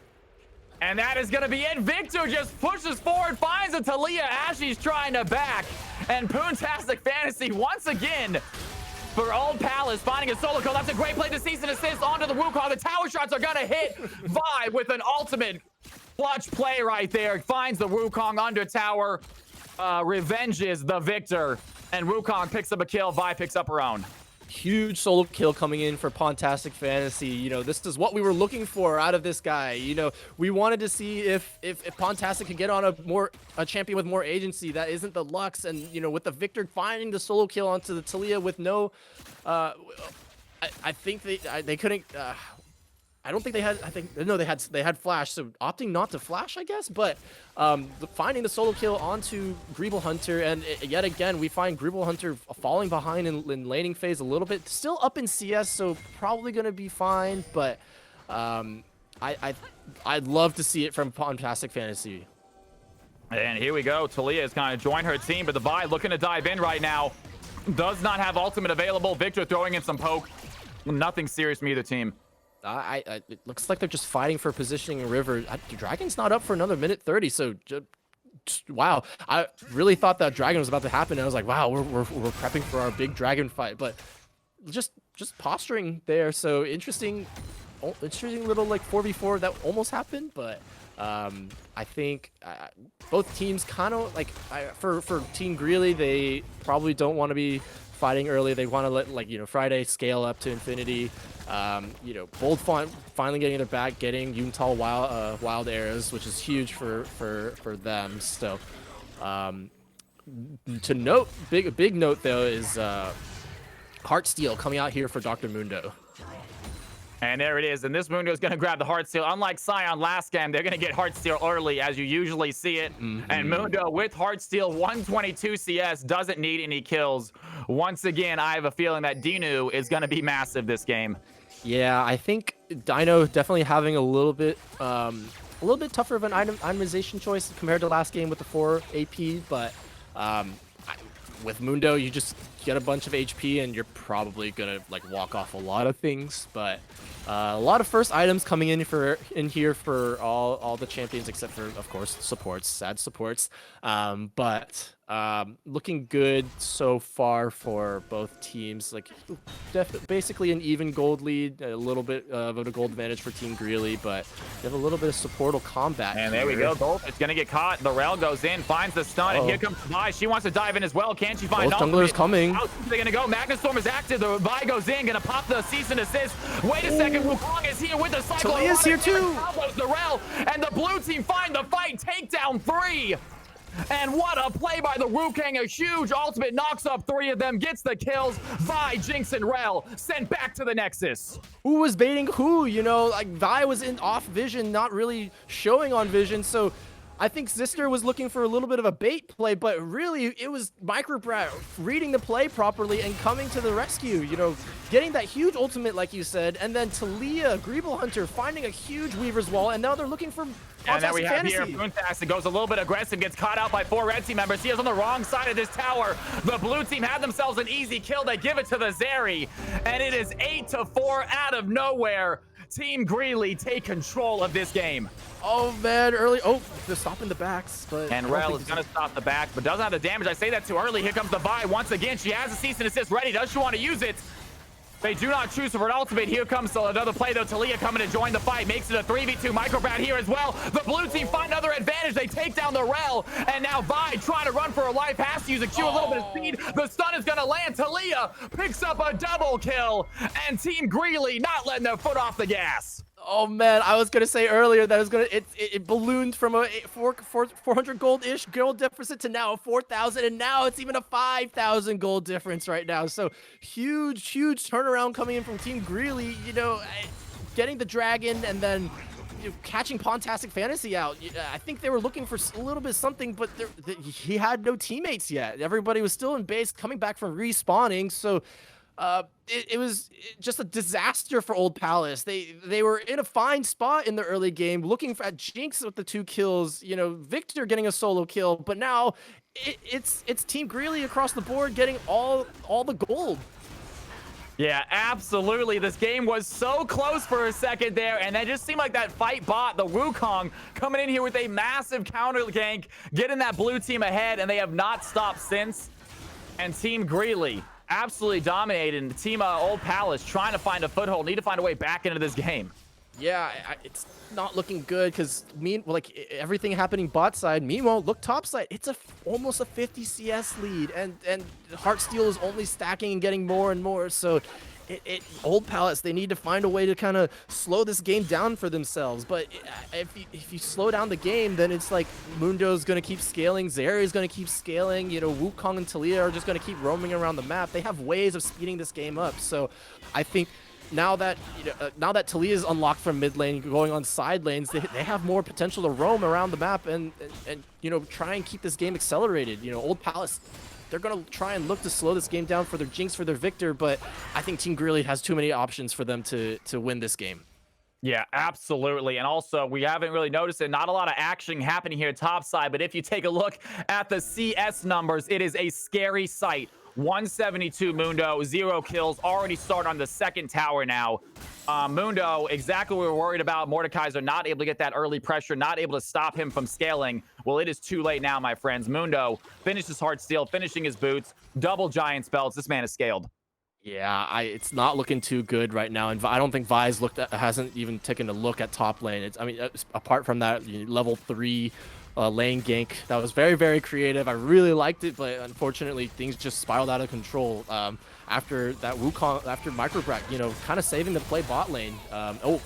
And that is going to be it. Victor just pushes forward, finds a Talia. Ashley's trying to back. And Poontastic Fantasy once again for Old Palace finding a solo kill. That's a great play to cease and assist onto the Wukong. The tower shots are going to hit Vi with an ultimate clutch play right there. Finds the Wukong under tower. Revenges the Victor. And Wukong picks up a kill. Vi picks up her own. Huge solo kill coming in for Pontastic Fantasy. This is what we were looking for out of this guy. We wanted to see if Pontastic could get on a champion with more agency that isn't the Lux, and with the Victor finding the solo kill onto the Talia with no I think they couldn't I don't think they had. I think no, they had flash, so opting not to flash, I guess. But finding the solo kill onto Greeble Hunter, and yet again we find Greeble Hunter falling behind in laning phase a little bit. Still up in CS, so probably gonna be fine. But I'd love to see it from Fantastic Fantasy. And here we go. Talia is kind of joined her team, but the Vi looking to dive in right now. Does not have ultimate available. Victor throwing in some poke. Nothing serious from either team. It looks like they're just fighting for positioning in river. Dragon's not up for another minute 30, so wow. I really thought that Dragon was about to happen, and I was like, wow, we're prepping for our big Dragon fight, but just posturing there. So interesting little like 4v4 that almost happened, but I think both teams kind of like for Team Greeley, they probably don't want to be fighting early. They want to let Friday scale up to infinity. Bold finally getting their back, getting Yuntal wild arrows, which is huge for them. So to note, big note though is Heartsteel coming out here for Dr. Mundo. And there it is. And this Mundo is going to grab the Heartsteel. Unlike Scion last game, they're going to get Heartsteel early, as you usually see it. And Mundo with Heartsteel, 122 CS, doesn't need any kills. Once again, I have a feeling that Dinu is going to be massive this game. Yeah, I think Dino definitely having a little bit tougher of an itemization choice compared to last game with the 4 AP, but with Mundo, you just get a bunch of HP and you're probably gonna walk off a lot of things. But a lot of first items coming in here for all the champions except for, of course, supports, sad supports. But looking good so far for both teams. Basically an even gold lead, a little bit of a gold advantage for Team Greeley, but you have a little bit of supportal combat. And there we go. Gold, it's gonna get caught. The rail goes in, finds the stun, and here comes Vi. She wants to dive in as well. Can she find? Both junglers coming. How are they gonna go? Magnustorm is active. The Vi goes in, gonna pop the cease and desist. Wait a second, Wukong is here with the cycle. Talia's here too. The rail, and the blue team find the fight. Takedown 3. And what a play by the Wukong. A huge ultimate knocks up 3 of them, gets the kills. Vi, Jinx, and Rel sent back to the Nexus. Who was baiting who? Vi was in off vision, not really showing on vision. So I think Zister was looking for a little bit of a bait play, but really it was Microbrat reading the play properly and coming to the rescue, getting that huge ultimate like you said, and then Talia, Greeble Hunter, finding a huge Weaver's Wall, and now they're looking for and then we have fantasy. here Boontax. It goes a little bit aggressive, gets caught out by 4 red team members. He is on the wrong side of this tower. The blue team had themselves an easy kill. They give it to the Zeri, and it is 8-4 out of nowhere. Team Greeley take control of this game. Oh man, early. Oh, they're stopping the backs, but and Rel is gonna stop the back, but doesn't have the damage. I say that too early. Here comes the Vi once again. She has a cease and desist ready. Does she want to use it? They do not choose for an ultimate. Here comes another play though. Talia coming to join the fight, makes it a 3v2. Microbrat here as well. The blue team find another advantage. They take down the Rel, and now Vi trying to run for her life, has to use a Q, a little bit of speed. The stun is gonna land. Talia picks up a double kill, and Team Greeley not letting their foot off the gas. Oh man, I was gonna say earlier that it ballooned from a 400 gold-ish gold deficit to now 4,000, and now it's even a 5,000 gold difference right now. So huge turnaround coming in from Team Greeley. Getting the dragon and then catching Pontastic Fantasy out. I think they were looking for a little bit of something, but he had no teammates yet. Everybody was still in base, coming back from respawning. So. It was just a disaster for Old Palace. They were in a fine spot in the early game, looking at Jinx with the 2 kills, Victor getting a solo kill, but now it's Team Greeley across the board getting all the gold. Yeah, absolutely. This game was so close for a second there, and it just seemed like that fight bot, the Wukong, coming in here with a massive counter gank, getting that blue team ahead, and they have not stopped since. And Team Greeley absolutely dominated. The team Old Palace trying to find a foothold, need to find a way back into this game. Yeah, it's not looking good because everything happening bot side. Meanwhile, look top side. It's almost a 50 CS lead, and Heartsteel is only stacking and getting more and more. So Old Palace, they need to find a way to kind of slow this game down for themselves. But if you slow down the game, then it's like Mundo's going to keep scaling, Zeri's going to keep scaling, Wukong and Talia are just going to keep roaming around the map. They have ways of speeding this game up. So I think now that Talia is unlocked from mid lane, going on side lanes, they have more potential to roam around the map and try and keep this game accelerated. Old Palace, they're going to try and look to slow this game down for their Jinx, for their Victor, but I think Team Greeley has too many options for them to win this game. Yeah, absolutely. And also, we haven't really noticed it. Not a lot of action happening here topside, but if you take a look at the CS numbers, it is a scary sight. 172 Mundo, 0 kills, already start on the 2nd tower now. Mundo, exactly what we were worried about. Mordekaiser not able to get that early pressure, not able to stop him from scaling. Well, it is too late now, my friends. Mundo finishes Heartsteel, finishing his boots, double giant spells. This man is scaled. Yeah, it's not looking too good right now, and I don't think Vi's hasn't even taken a look at top lane. Apart from that level 3 lane gank. That was very, very creative. I really liked it, but unfortunately, things just spiraled out of control after that Wukong, after Microbrak, you know, kind of saving the play bot lane. Oh,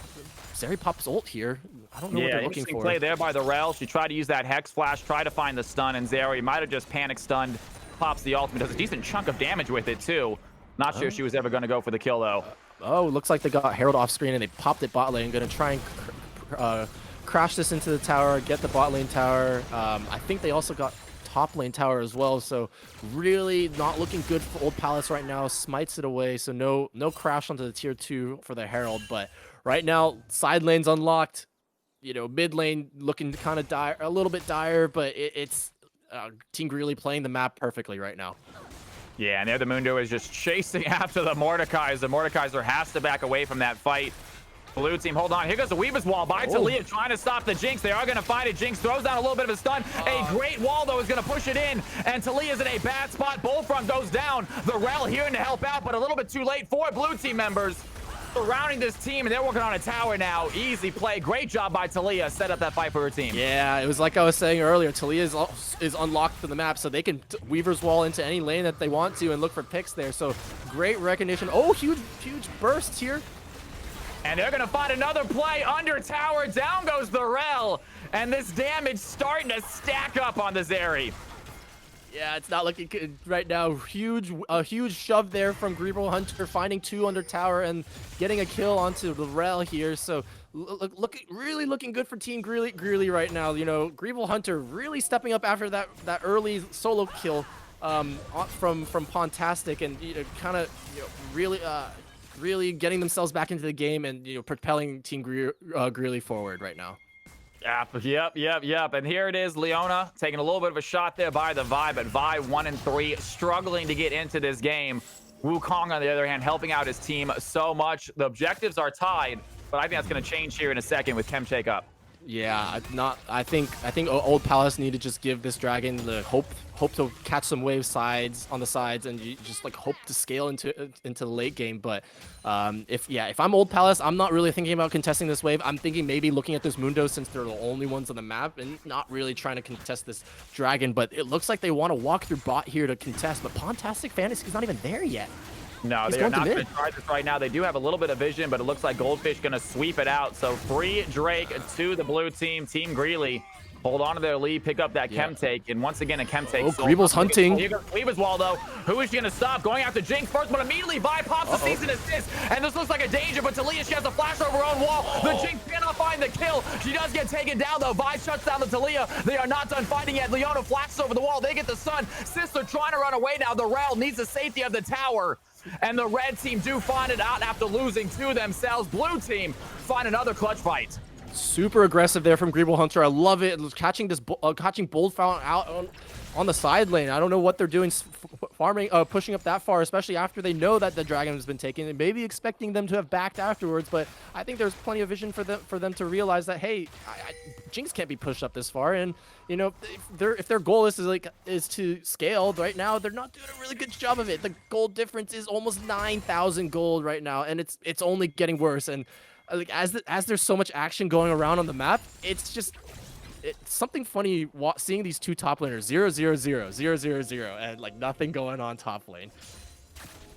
Zeri pops ult here. I don't know what they're looking interesting for. play there by the Rel. She tried to use that Hex Flash, try to find the stun, and Zeri might have just panic stunned. Pops the ultimate, does a decent chunk of damage with it too. Not sure she was ever going to go for the kill though. Oh, looks like they got Herald off screen and they popped it bot lane. Gonna try and crash this into the tower, get the bot lane tower. I think they also got top lane tower as well. So really not looking good for Old Palace right now. Smites it away. So no crash onto the tier 2 for the Herald. But right now, side lane's unlocked. You know, mid lane looking kind of dire, a little bit dire, but it's Team Greeley playing the map perfectly right now. Yeah, and there the Mundo is just chasing after the Mordekaiser. The Mordekaiser has to back away from that fight. Blue team, hold on. Here goes the Weaver's Wall by Talia trying to stop the Jinx. They are going to find it. Jinx throws down a little bit of a stun. A great wall, though, is going to push it in. And Talia's in a bad spot. Bullfront goes down. The Rel here to help out, but a little bit too late for Blue team members. Surrounding this team, and they're working on a tower now. Easy play. Great job by Talia. Set up that fight for her team. Yeah, it was like I was saying earlier. Talia is unlocked for the map, so they can Weaver's Wall into any lane that they want to and look for picks there. So great recognition. Oh, huge burst here. And they're going to find another play under tower. Down goes the Rel. And this damage starting to stack up on the Zeri. Yeah, it's not looking good right now. A huge shove there from Greeley Hunter, finding 2 under tower and getting a kill onto the Rel here. So really looking good for Team Greeley right now. You know, Greeley Hunter really stepping up after that early solo kill from Pontastic, and you know, kind of really getting themselves back into the game and propelling Team Greeley forward right now. Yep. And here it is, Leona taking a little bit of a shot there by the Vi, but Vi 1-3, struggling to get into this game. Wukong, on the other hand, helping out his team so much. The objectives are tied, but I think that's going to change here in a second with Chem Shake up. Yeah, I think Old Palace need to just give this dragon the hope to catch some wave sides on the sides, and you just like hope to scale into the late game. But if I'm Old Palace, I'm not really thinking about contesting this wave. I'm thinking maybe looking at this Mundo, since they're the only ones on the map, and not really trying to contest this dragon. But it looks like they want to walk through bot here to contest, but Pontastic Fantasy's not even there yet. No, they are not going to try this right now. They do have a little bit of vision, but it looks like Goldfish going to sweep it out. So free Drake to the blue team. Team Greeley hold on to their lead, pick up that Chem Take, and once again a Chem Take. Oh, Greeble's hunting. Here goes Weaver's Wall, though. Who is she going to stop? Going after Jinx first, but immediately Vi pops the season assist, and this looks like a danger, but Talia, she has a flash over her own wall. The Jinx cannot find the kill. She does get taken down, though. Vi shuts down the Talia. They are not done fighting yet. Leona flashes over the wall. They get the sun. Sister trying to run away now. The Rel needs the safety of the tower. And the red team do find it out after losing to themselves. Blue team find another clutch fight. Super aggressive there from Greeble Hunter. I love it. Catching Bold Fountain out on the side lane. I don't know what they're doing, farming, pushing up that far, especially after they know that the dragon has been taken, and maybe expecting them to have backed afterwards. But I think there's plenty of vision for them to realize that, hey, Jinx can't be pushed up this far, and you know, if their goal is to scale right now, they're not doing a really good job of it. The gold difference is almost 9,000 gold right now, and it's only getting worse. And like as there's so much action going around on the map, it's something funny seeing these two top laners 0-0-0 and like nothing going on top lane.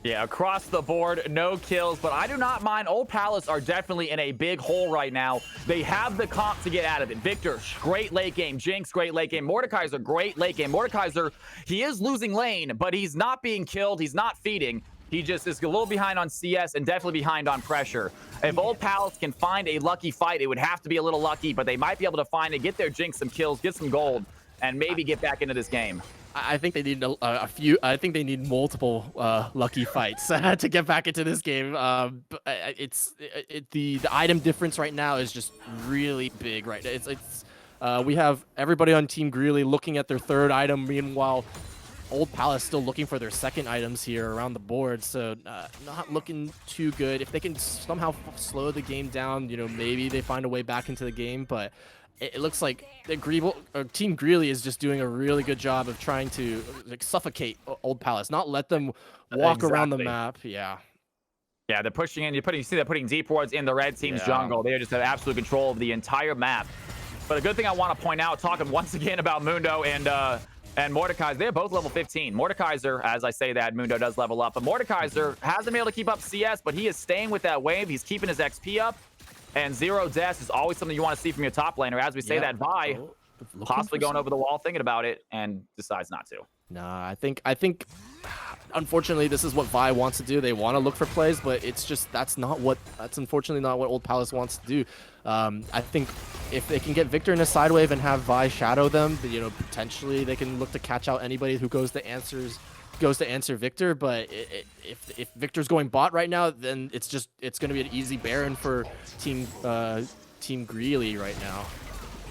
Yeah, across the board, no kills, but I do not mind. Old Palace are definitely in a big hole right now. They have the comp to get out of it. Victor, great late game. Jinx, great late game. Mordekaiser, great late game. Mordekaiser, he is losing lane, but he's not being killed. He's not feeding. He just is a little behind on CS and definitely behind on pressure. If Old Palace can find a lucky fight, it would have to be a little lucky, but they might be able to find it, get their Jinx some kills, get some gold, and maybe get back into this game. I think they need a few. I think they need multiple lucky fights to get back into this game. But the item difference right now is just really big. Right, we have everybody on Team Greeley looking at their third item. Meanwhile, Old Palace still looking for their second items here around the board. So not looking too good. If they can somehow slow the game down, you know, maybe they find a way back into the game. But it looks like Team Greeley is just doing a really good job of trying to like suffocate Old Palace, not let them walk around the map. Yeah, they're pushing in. You see they're putting deep wards in the red team's jungle. They just have absolute control of the entire map. But a good thing I want to point out, talking once again about Mundo and Mordekaiser, they're both level 15. Mordekaiser, as I say that, Mundo does level up. But Mordekaiser hasn't been able to keep up CS, but he is staying with that wave. He's keeping his XP up. And 0 deaths is always something you want to see from your top laner. As we say that, Vi possibly going over the wall, thinking about it, and decides not to. Nah, I think unfortunately this is what Vi wants to do. They want to look for plays, but it's just that's unfortunately not what Old Palace wants to do. I think if they can get Victor in a side wave and have Vi shadow them, you know, potentially they can look to catch out anybody who goes to answer Victor. But if Victor's going bot right now, then it's going to be an easy Baron for Team Greeley right now.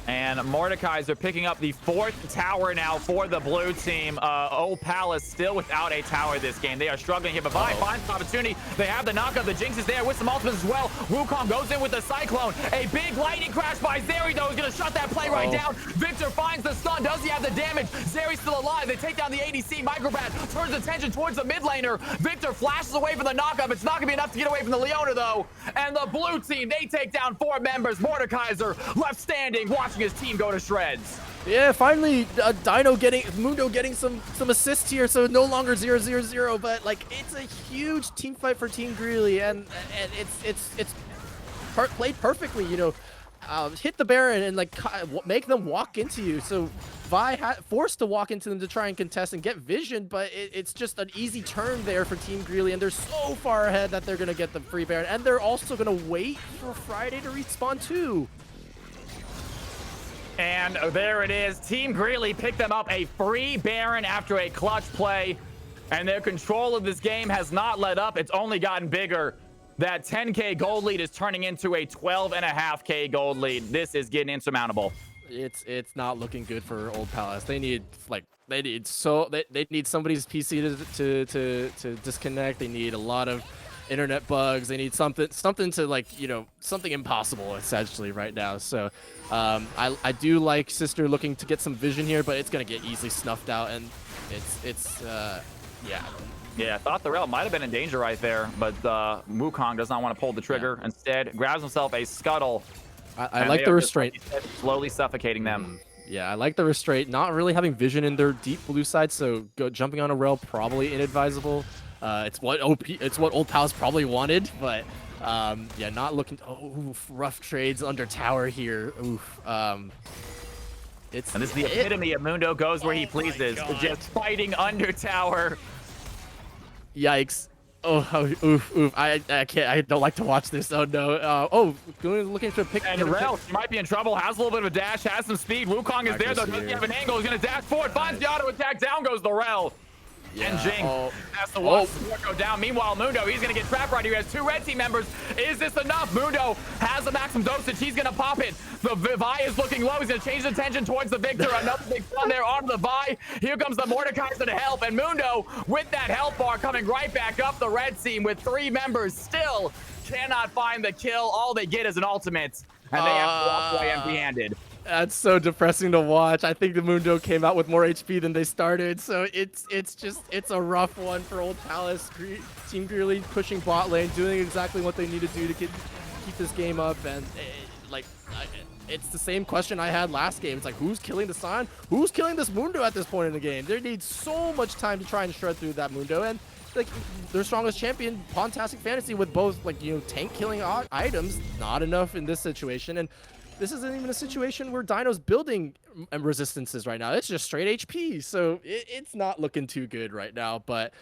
And Mordekaiser picking up the 4th tower now for the blue team. Old Palace still without a tower this game. They are struggling here, but Vi finds an opportunity. They have the knockup. The Jinx is there with some ultimates as well. Wukong goes in with the Cyclone. A big lightning crash by Zeri, though, is going to shut that play right down. Victor finds the stun. Does he have the damage? Zeri's still alive. They take down the ADC. Microbat turns attention towards the mid laner. Victor flashes away from the knockup. It's not going to be enough to get away from the Leona, though. And the blue team, they take down 4 members. Mordekaiser left standing, watching his team go to shreds. Yeah, finally Mundo getting some assists here, so no longer 0-0-0, but like it's a huge team fight for Team Greeley, and it's played perfectly, you know. Hit the Baron and like make them walk into you. So Vi forced to walk into them to try and contest and get vision, but it's just an easy turn there for Team Greeley, and they're so far ahead that they're gonna get the free Baron, and they're also gonna wait for Friday to respawn too. And there it is. Team Greeley picked them up a free Baron after a clutch play. And their control of this game has not let up. It's only gotten bigger. That 10K gold lead is turning into a 12.5K gold lead. This is getting insurmountable. It's not looking good for Old Palace. They need they need somebody's PC to disconnect. They need a lot of internet bugs. They need something to, like, you know, something impossible essentially right now. So I do like Sister looking to get some vision here, but it's gonna get easily snuffed out, and Yeah, I thought the Rel might have been in danger right there, but Wukong does not want to pull the trigger. Instead, grabs himself a scuttle. I like the restraint. Slowly suffocating them. Yeah, I like the restraint. Not really having vision in their deep blue side, so jumping on a Rel probably inadvisable. It's what Old Palace probably wanted, but yeah, not looking. Oh, rough trades under tower here. Oof. And this is the epitome of Mundo goes where he pleases, just fighting under tower. Yikes. Oh, oof. I can't. I don't like to watch this. Oh no. Looking for a pick. And Rel, he might be in trouble. Has a little bit of a dash. Has some speed. Wukong is there though. Doesn't have an angle. He's gonna dash forward. Finds the auto attack. Down goes the Rel. Yeah. And Jing has to watch the support go down. Meanwhile, Mundo, he's going to get trapped right here. He has 2 red team members. Is this enough? Mundo has a maximum dosage. He's going to pop it. The Vi is looking low. He's going to change the attention towards the Victor. Another big stun there onto the Vi. Here comes the Mordekaiser to help. And Mundo, with that health bar, coming right back up the red team with 3 members, still cannot find the kill. All they get is an ultimate. And they have to walk away empty-handed. That's so depressing to watch. I think the Mundo came out with more HP than they started, so it's a rough one for Old Palace. Team Greeley pushing bot lane, doing exactly what they need to do to keep this game up, and it's the same question I had last game. It's like, who's killing the Sion? Who's killing this Mundo at this point in the game? There needs so much time to try and shred through that Mundo, and like their strongest champion, Pontastic Fantasy, with both, like, you know, tank killing items, not enough in this situation. And this isn't even a situation where Dino's building resistances right now. It's just straight HP, so it's not looking too good right now. But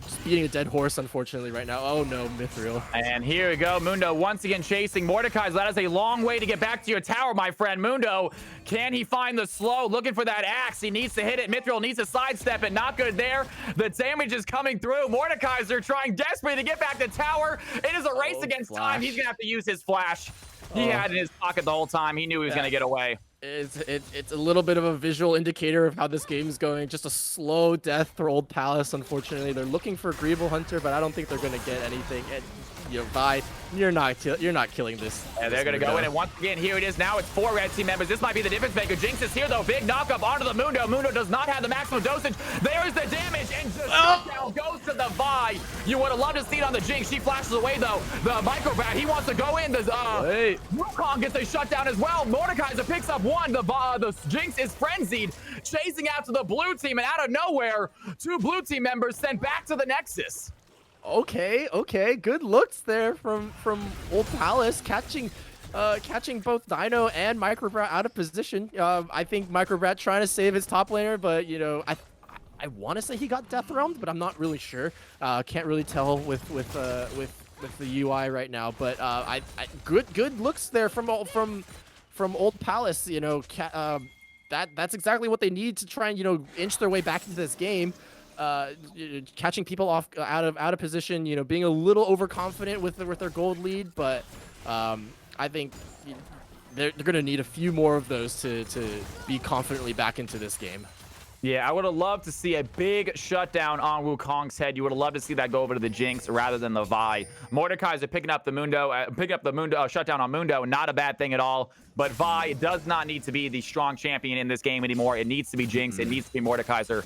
just beating a dead horse, unfortunately, right now. Oh no, Mithril. And here we go. Mundo once again chasing Mordekaiser. That is a long way to get back to your tower, my friend. Mundo, can he find the slow? Looking for that axe. He needs to hit it. Mithril needs to sidestep it. Not good there. The damage is coming through. Mordekaiser trying desperately to get back to tower. It is a race against time. He's going to have to use his flash. He had it in his pocket the whole time. He knew he was going to get away. It's a little bit of a visual indicator of how this game is going. Just a slow death for Old Palace. Unfortunately, they're looking for Greeble Hunter, but I don't think they're gonna get anything. And Vi, you're not killing this. And they're going to go in, and once again, here it is now. It's 4 red team members. This might be the difference maker. Jinx is here, though. Big knockup onto the Mundo. Mundo does not have the maximum dosage. There's the damage, and just shutdown goes to the Vi. You would have loved to see it on the Jinx. She flashes away, though. The Microbat, he wants to go in. The Wukong gets a shutdown as well. Mordekaiser picks up one. The Jinx is frenzied, chasing after the blue team, and out of nowhere, 2 blue team members sent back to the Nexus. Okay, good looks there from Old Palace, catching both Dino and Microbrat out of position. I think Microbrat trying to save his top laner, but I want to say he got death roamed, but I'm not really sure. Can't really tell with the UI right now, but good looks there from Old Palace. That's exactly what they need to try and inch their way back into this game. Catching people off out of position, being a little overconfident with their gold lead, but I think they're gonna need a few more of those to be confidently back into this game. Yeah, I would have loved to see a big shutdown on Wukong's head. You would have loved to see that go over to the Jinx rather than the Vi. Mordekaiser picking up the Mundo, shutdown on Mundo. Not a bad thing at all. But Vi does not need to be the strong champion in this game anymore. It needs to be Jinx. It needs to be Mordekaiser.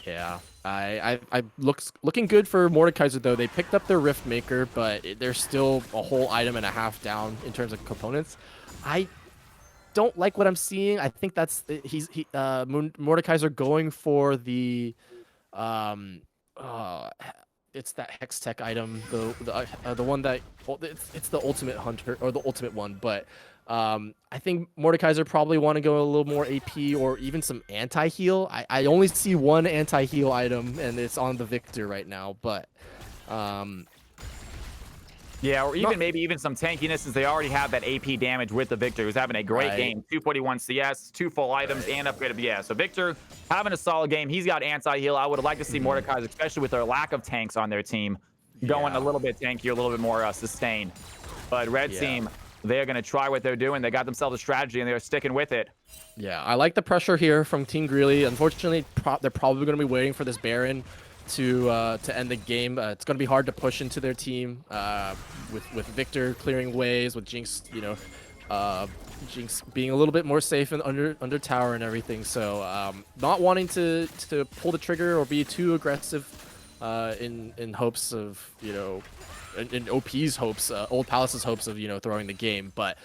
Yeah, I looking good for Mordekaiser, though. They picked up their Rift Maker, but they're still a whole item and a half down in terms of components. I don't like what I'm seeing. I think that's Mordekaiser going for the it's that Hex Tech item, the one that it's the Ultimate Hunter or the Ultimate one, but I think Mordekaiser probably want to go a little more AP or even some anti-heal. I only see one anti-heal item, and it's on the Victor right now, but yeah, or maybe even some tankiness, since they already have that AP damage with the Victor, who's having a great game. 241 CS, 2 full items, and upgraded. Yeah, so Victor having a solid game. He's got anti-heal. I would have liked to see Mordekaiser, especially with their lack of tanks on their team, going a little bit tankier, a little bit more sustained. But red team, they're going to try what they're doing. They got themselves a strategy, and they're sticking with it. Yeah, I like the pressure here from Team Greeley. Unfortunately, they're probably going to be waiting for this Baron to end the game. It's going to be hard to push into their team with Victor clearing ways, with Jinx, Jinx being a little bit more safe and under tower and everything. So not wanting to pull the trigger or be too aggressive in hopes of in OP's hopes, Old Palace's hopes of throwing the game, but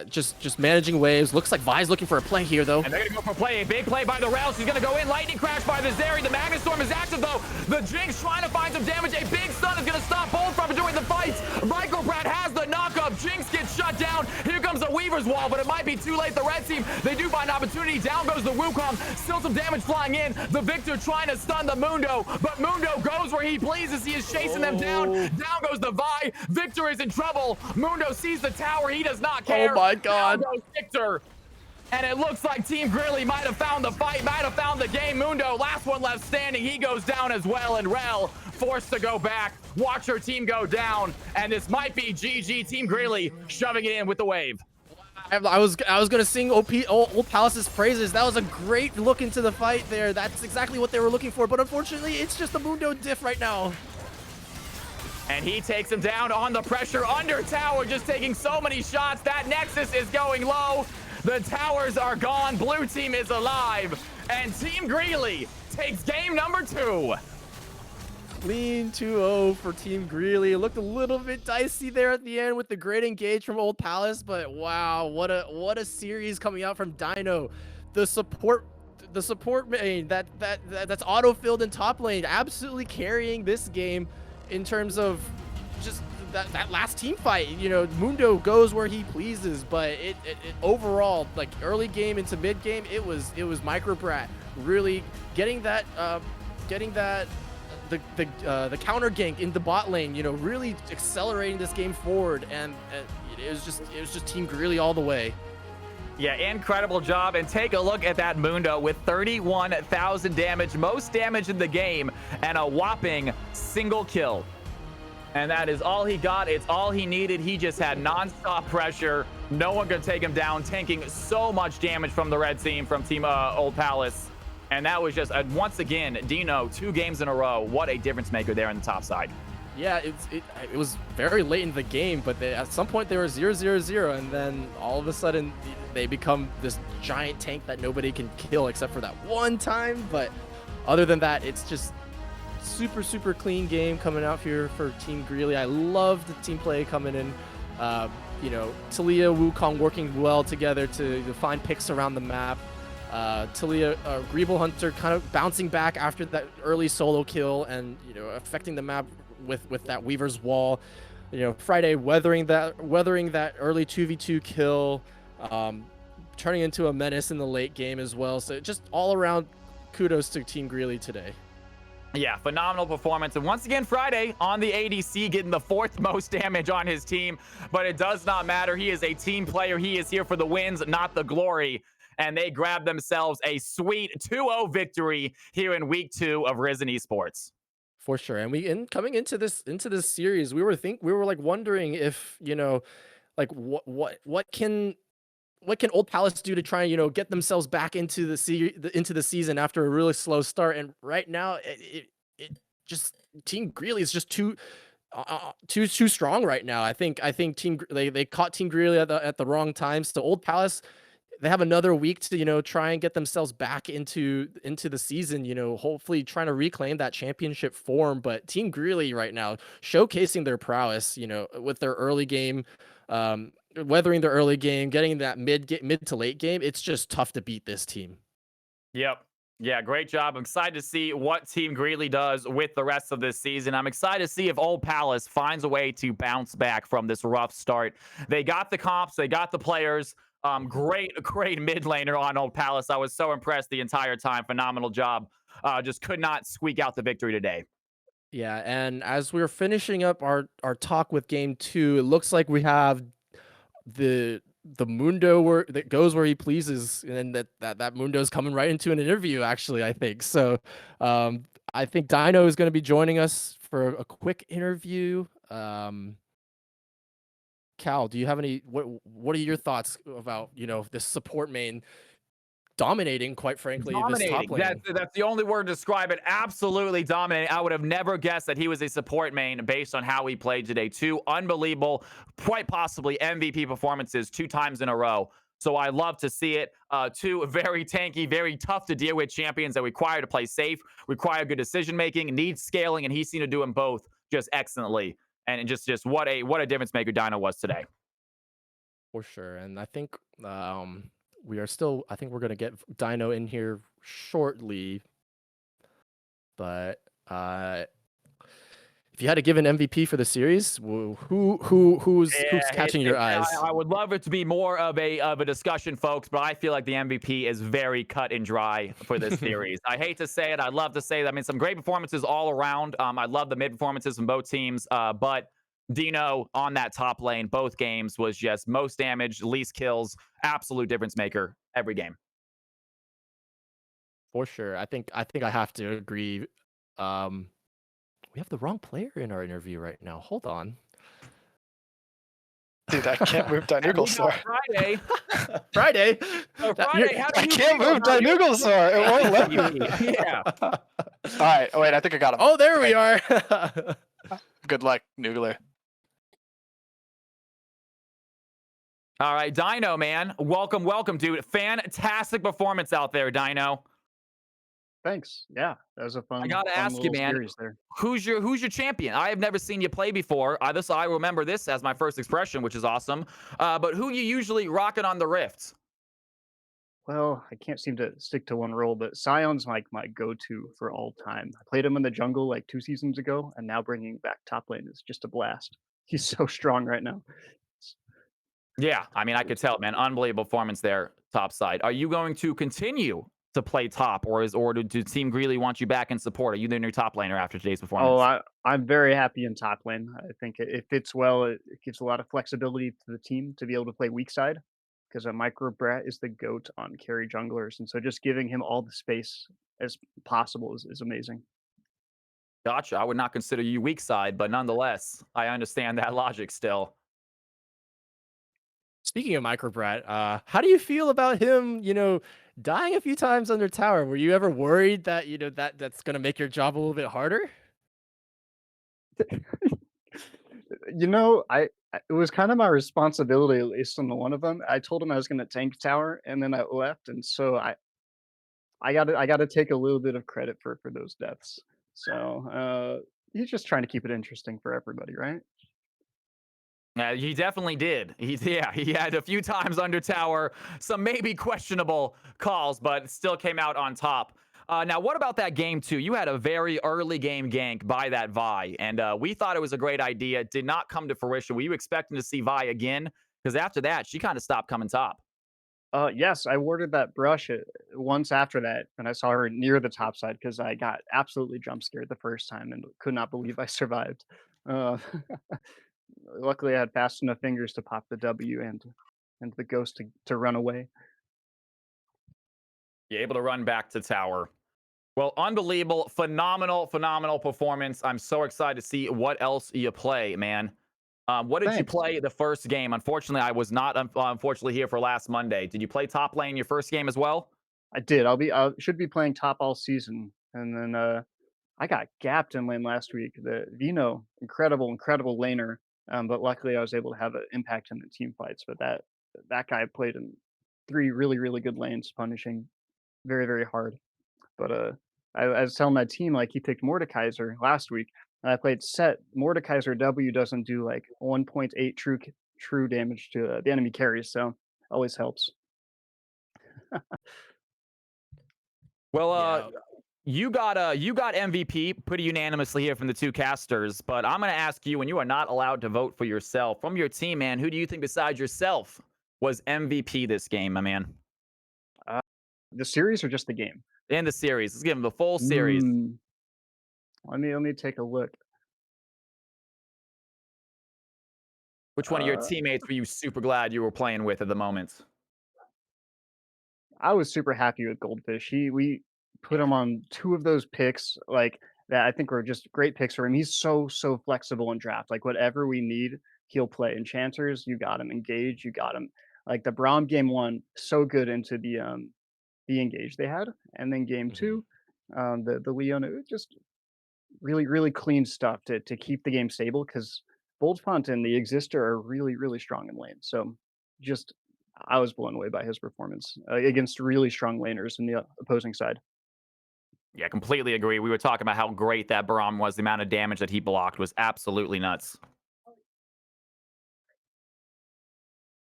just managing waves. Looks like Vi's looking for a play here, though. And they're gonna go for a play. A big play by the Rels. He's gonna go in. Lightning crash by the Zeri. The Magnet Storm is active, though. The Jinx trying to find some damage. A big stun is gonna stop both from doing the fights. Microbrat has the knockup. Jinx gets shut down. Here comes the Weaver's Wall, but it might be too late. The red team, they do find opportunity. Down goes the Wukong. Still some damage flying in. The Victor trying to stun the Mundo, but Mundo goes where he pleases. He is chasing them down. Down goes the Vi. Victor is in trouble. Mundo sees the tower. He does not care. Oh my God. Down goes Victor. And it looks like Team Greeley might have found the fight, might have found the game. Mundo, last one left standing. He goes down as well, and Rel forced to go back. Watch her team go down, and this might be GG. Team Greeley shoving it in with the wave. I was gonna sing Old Palace's praises. That was a great look into the fight there. That's exactly what they were looking for, but unfortunately, it's just a Mundo diff right now. And he takes him down on the pressure under tower, just taking so many shots. That Nexus is going low. The towers are gone. Blue team is alive. And Team Greeley takes game number 2. Clean 2-0 for Team Greeley. It looked a little bit dicey there at the end with the great engage from Old Palace, but wow, what a series coming out from Dino. The support main that's auto-filled in top lane, absolutely carrying this game in terms of just that last team fight. Mundo goes where he pleases, but it overall, like early game into mid game, it was Microbrat really getting that the counter gank in the bot lane, really accelerating this game forward, and it was just Team Greeley all the way. Yeah, incredible job. And take a look at that Mundo with 31,000 damage, most damage in the game, and a whopping single kill. And that is all he got. It's all he needed. He just had non-stop pressure. No one could take him down, tanking so much damage from the red team, from Team Old Palace. And that was just, once again, Dino, 2 games in a row. What a difference maker there in the top side. Yeah, it was very late in the game, but at some point they were 0-0-0, and then all of a sudden they become this giant tank that nobody can kill except for that one time. But other than that, it's just super clean game coming out here for Team Greeley. I love the team play coming in. Talia, Wukong working well together to find picks around the map. Talia, Greeble Hunter kind of bouncing back after that early solo kill and, affecting the map with that Weaver's Wall. Friday weathering that early 2v2 kill, turning into a menace in the late game as well. So just all around kudos to Team Greeley today. Yeah, phenomenal performance. And once again, Friday on the ADC, getting the 4th most damage on his team. But it does not matter. He is a team player. He is here for the wins, not the glory. And they grab themselves a sweet 2-0 victory here in week 2 of Risen Esports. For sure. And coming into this series, we were like wondering if, like what can Old Palace do to try and get themselves back into the season after a really slow start? And right now, it just Team Greeley is just too strong right now. I think they caught Team Greeley at the wrong time. So Old Palace, they have another week to try and get themselves back into the season. Hopefully trying to reclaim that championship form. But Team Greeley right now showcasing their prowess. With their early game. Weathering the early game, getting that mid to late game, it's just tough to beat this team. Yep. Yeah, great job. I'm excited to see what Team Greeley does with the rest of this season. I'm excited to see if Old Palace finds a way to bounce back from this rough start. They got the comps, they got the players. Great mid laner on Old Palace. I was so impressed the entire time. Phenomenal job. Just could not squeak out the victory today. Yeah, and as we're finishing up our talk with game 2, it looks like we have the Mundo that goes where he pleases, and that Mundo's coming right into an interview, actually, I think. So I think Dino is going to be joining us for a quick interview. Cal, do you have any what are your thoughts about this support main dominating, quite frankly, this top lane? That's the only word to describe it. Absolutely dominating. I would have never guessed that he was a support main based on how he played today. 2 unbelievable, quite possibly MVP performances 2 times in a row. So I love to see it. 2 very tanky, very tough to deal with champions that require to play safe, require good decision making, need scaling, and he seemed to do them both just excellently. And just what a difference maker Dino was today. For sure. And I think I think we're going to get Dino in here shortly. But if you had to give an MVP for the series, who's catching your eyes? I would love it to be more of a discussion, folks, but I feel like the MVP is very cut and dry for this series. I hate to say it. I'd love to say that. I mean, some great performances all around. I love the mid performances from both teams, but Dino on that top lane, both games, was just most damage, least kills, absolute difference maker every game. For sure. I think I have to agree. We have the wrong player in our interview right now. Hold on. Dude, I can't move Dinugalsaur. Friday. Friday. Oh, Friday. I can't move Dinugalsaur. It won't let me. Yeah. All right. Wait, I think I got him. Oh, there we are. Good luck, Noogler. All right, Dino, man. Welcome, dude. Fantastic performance out there, Dino. Thanks. Yeah, that was a fun. I gotta fun ask you, little man. series there. Who's your champion? I have never seen you play before. I remember this as my first expression, which is awesome. But who you usually rocking on the Rifts? Well, I can't seem to stick to one role, but Sion's like my go-to for all time. I played him in the jungle like 2 seasons ago, and now bringing back top lane is just a blast. He's so strong right now. Yeah, I mean, I could tell, man. Unbelievable performance there, top side. Are you going to continue to play top, or do Team Greeley want you back in support? Are you the new top laner after today's performance? Oh, I'm very happy in top lane. I think it fits well. It gives a lot of flexibility to the team to be able to play weak side, because a Micro Brat is the goat on carry junglers, and so just giving him all the space as possible is amazing. Gotcha. I would not consider you weak side, but nonetheless, I understand that logic still. Speaking of Microbrat, how do you feel about him, dying a few times under tower? Were you ever worried that, that's gonna make your job a little bit harder? It was kind of my responsibility, at least on the one of them. I told him I was going to tank tower, and then I left, and so I got to take a little bit of credit for those deaths. So he's just trying to keep it interesting for everybody, right? He definitely did. He had a few times under tower, some maybe questionable calls, but still came out on top. Now, what about that game two? You had a very early game gank by that Vi, and we thought it was a great idea. It did not come to fruition. Were you expecting to see Vi again? Because after that, she kind of stopped coming top. Yes, I warded that brush once after that, and I saw her near the top side because I got absolutely jump scared the first time and could not believe I survived. Uh, luckily, I had fast enough fingers to pop the W and the ghost to run away. You're able to run back to tower. Well, unbelievable, phenomenal performance. I'm so excited to see what else you play, man. What did you Thanks. play the first game? Unfortunately, I was not unfortunately here for last Monday. Did you play top lane your first game as well? I did. I should be playing top all season, and then I got gapped in lane last week. The Vino, incredible laner, but luckily I was able to have an impact in the team fights. But that guy played in three really good lanes, punishing very hard. But I was telling my team like he picked Mordekaiser last week, and I played set. Mordekaiser W doesn't do like 1.8 true damage to the enemy carries, so always helps. Well, Yeah. you got MVP pretty unanimously here from the two casters, but I'm gonna ask you, and you are not allowed to vote for yourself. From your team, man, who do you think besides yourself was MVP this game, my man? Uh, the series or just the game? In the series. Let's give him the full series. Mm, let me take a look. Which one of your Uh, teammates were you super glad you were playing with at the moment? I was super happy with Goldfish. We put him on two of those picks, like that. I think were just great picks for him. He's so flexible in draft. Like whatever we need, he'll play. Enchanters, you got him. Engage, you got him. Like the Braum game one, so good into the engage they had, and then game Mhm. two, the Leona, just really clean stuff to keep the game stable because Bold Font and the Exister are really strong in lane. So just I was blown away by his performance against really strong laners in the opposing side. Yeah, completely agree. We were talking about how great that Braum was. The amount of damage that he blocked was absolutely nuts.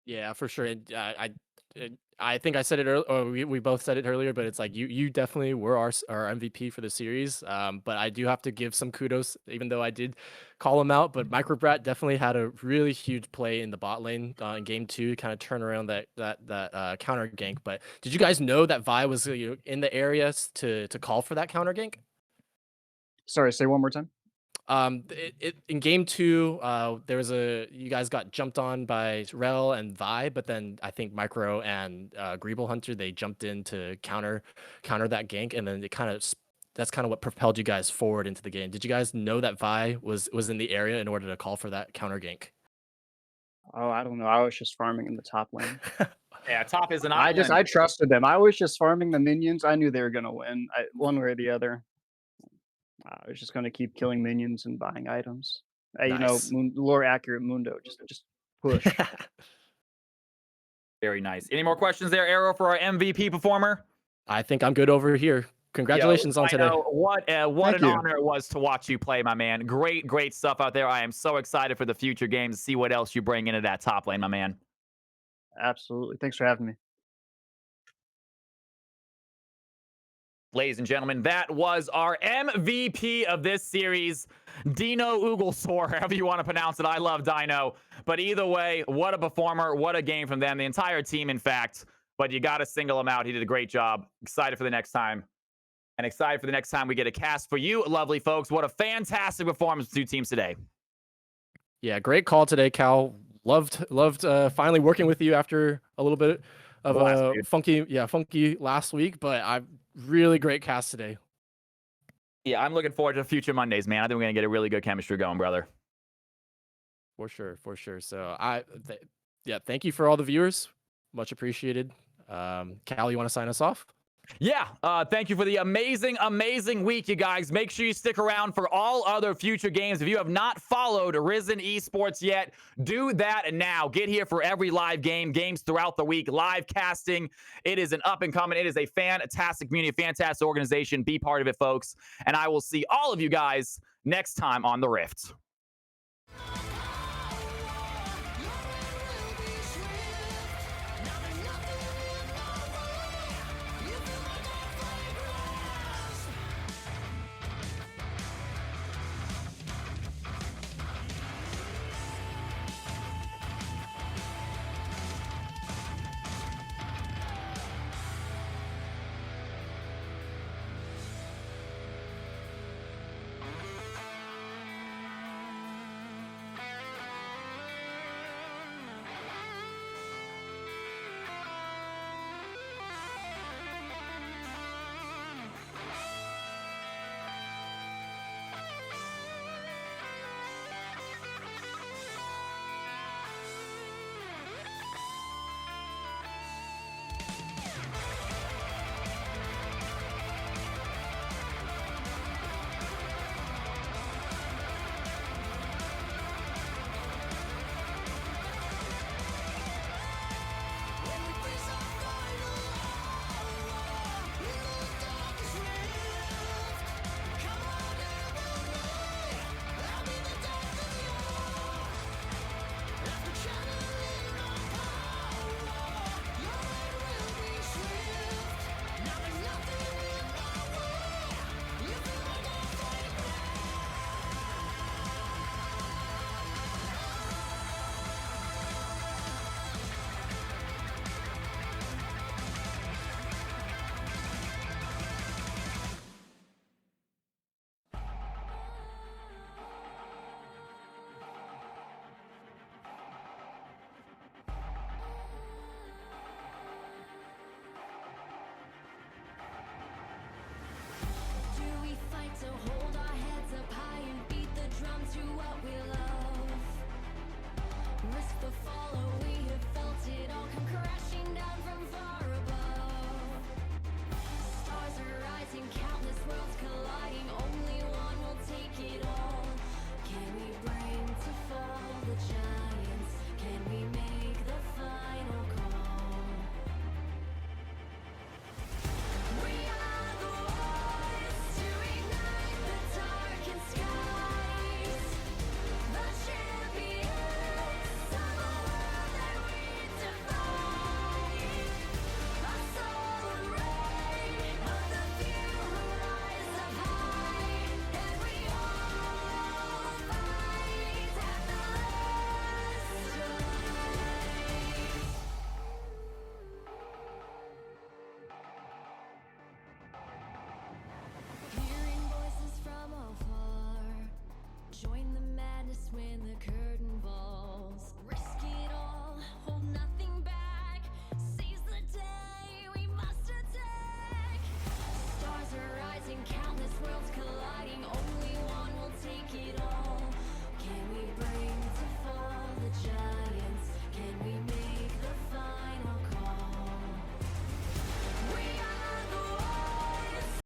Yeah, for sure. And I think I said it earlier, or we both said it earlier, but it's like you definitely were our MVP for the series. But I do have to give some kudos, even though I did call him out. But Microbrat definitely had a really huge play in the bot lane in game two, kind of turn around that counter gank. But did you guys know that Vi was in the areas to call for that counter gank? Sorry, say one more time. In game two, there was you guys got jumped on by Rel and Vi, but then I think Micro and Greeble Hunter, they jumped in to counter that gank, and then that's kind of what propelled you guys forward into the game. Did you guys know that Vi was in the area in order to call for that counter gank? Oh, I don't know. I was just farming in the top lane. Yeah, top is an I trusted them. I was just farming the minions. I knew they were gonna win, one way or the other. I was just gonna keep killing minions and buying items. Nice. Lore accurate Mundo. Just push. Very nice. Any more questions there, Arrow, for our MVP performer? I think I'm good over here. Congratulations on today. Dino, what Thank an you. honor it was to watch you play, my man. Great stuff out there. I am so excited for the future games to see what else you bring into that top lane, my man. Absolutely. Thanks for having me. Ladies and gentlemen, that was our MVP of this series, Dino Uglesor, however you want to pronounce it. I love Dino. But either way, what a performer, what a game from them. The entire team, in fact. But you got to single him out. He did a great job. Excited for the next time. And excited for the next time we get a cast for you, lovely folks. What a fantastic performance from two teams today. Yeah, great call today, Cal. Loved finally working with you after a little bit of a funky last week, but I really great cast today. Yeah, I'm looking forward to future Mondays, man. I think we're gonna get a really good chemistry going, brother. For sure. So yeah, thank you for all the viewers. Much appreciated. Cal, you want to sign us off? Yeah, thank you for the amazing week, you guys. Make sure you stick around for all other future games. If you have not followed Risen Esports yet, do that now. Get here for every live game, games throughout the week, live casting. It is an up and coming. It is a fantastic community, fantastic organization. Be part of it, folks. And I will see all of you guys next time on The Rift. Do we fight to hold our heads up high and beat the drum to what we love?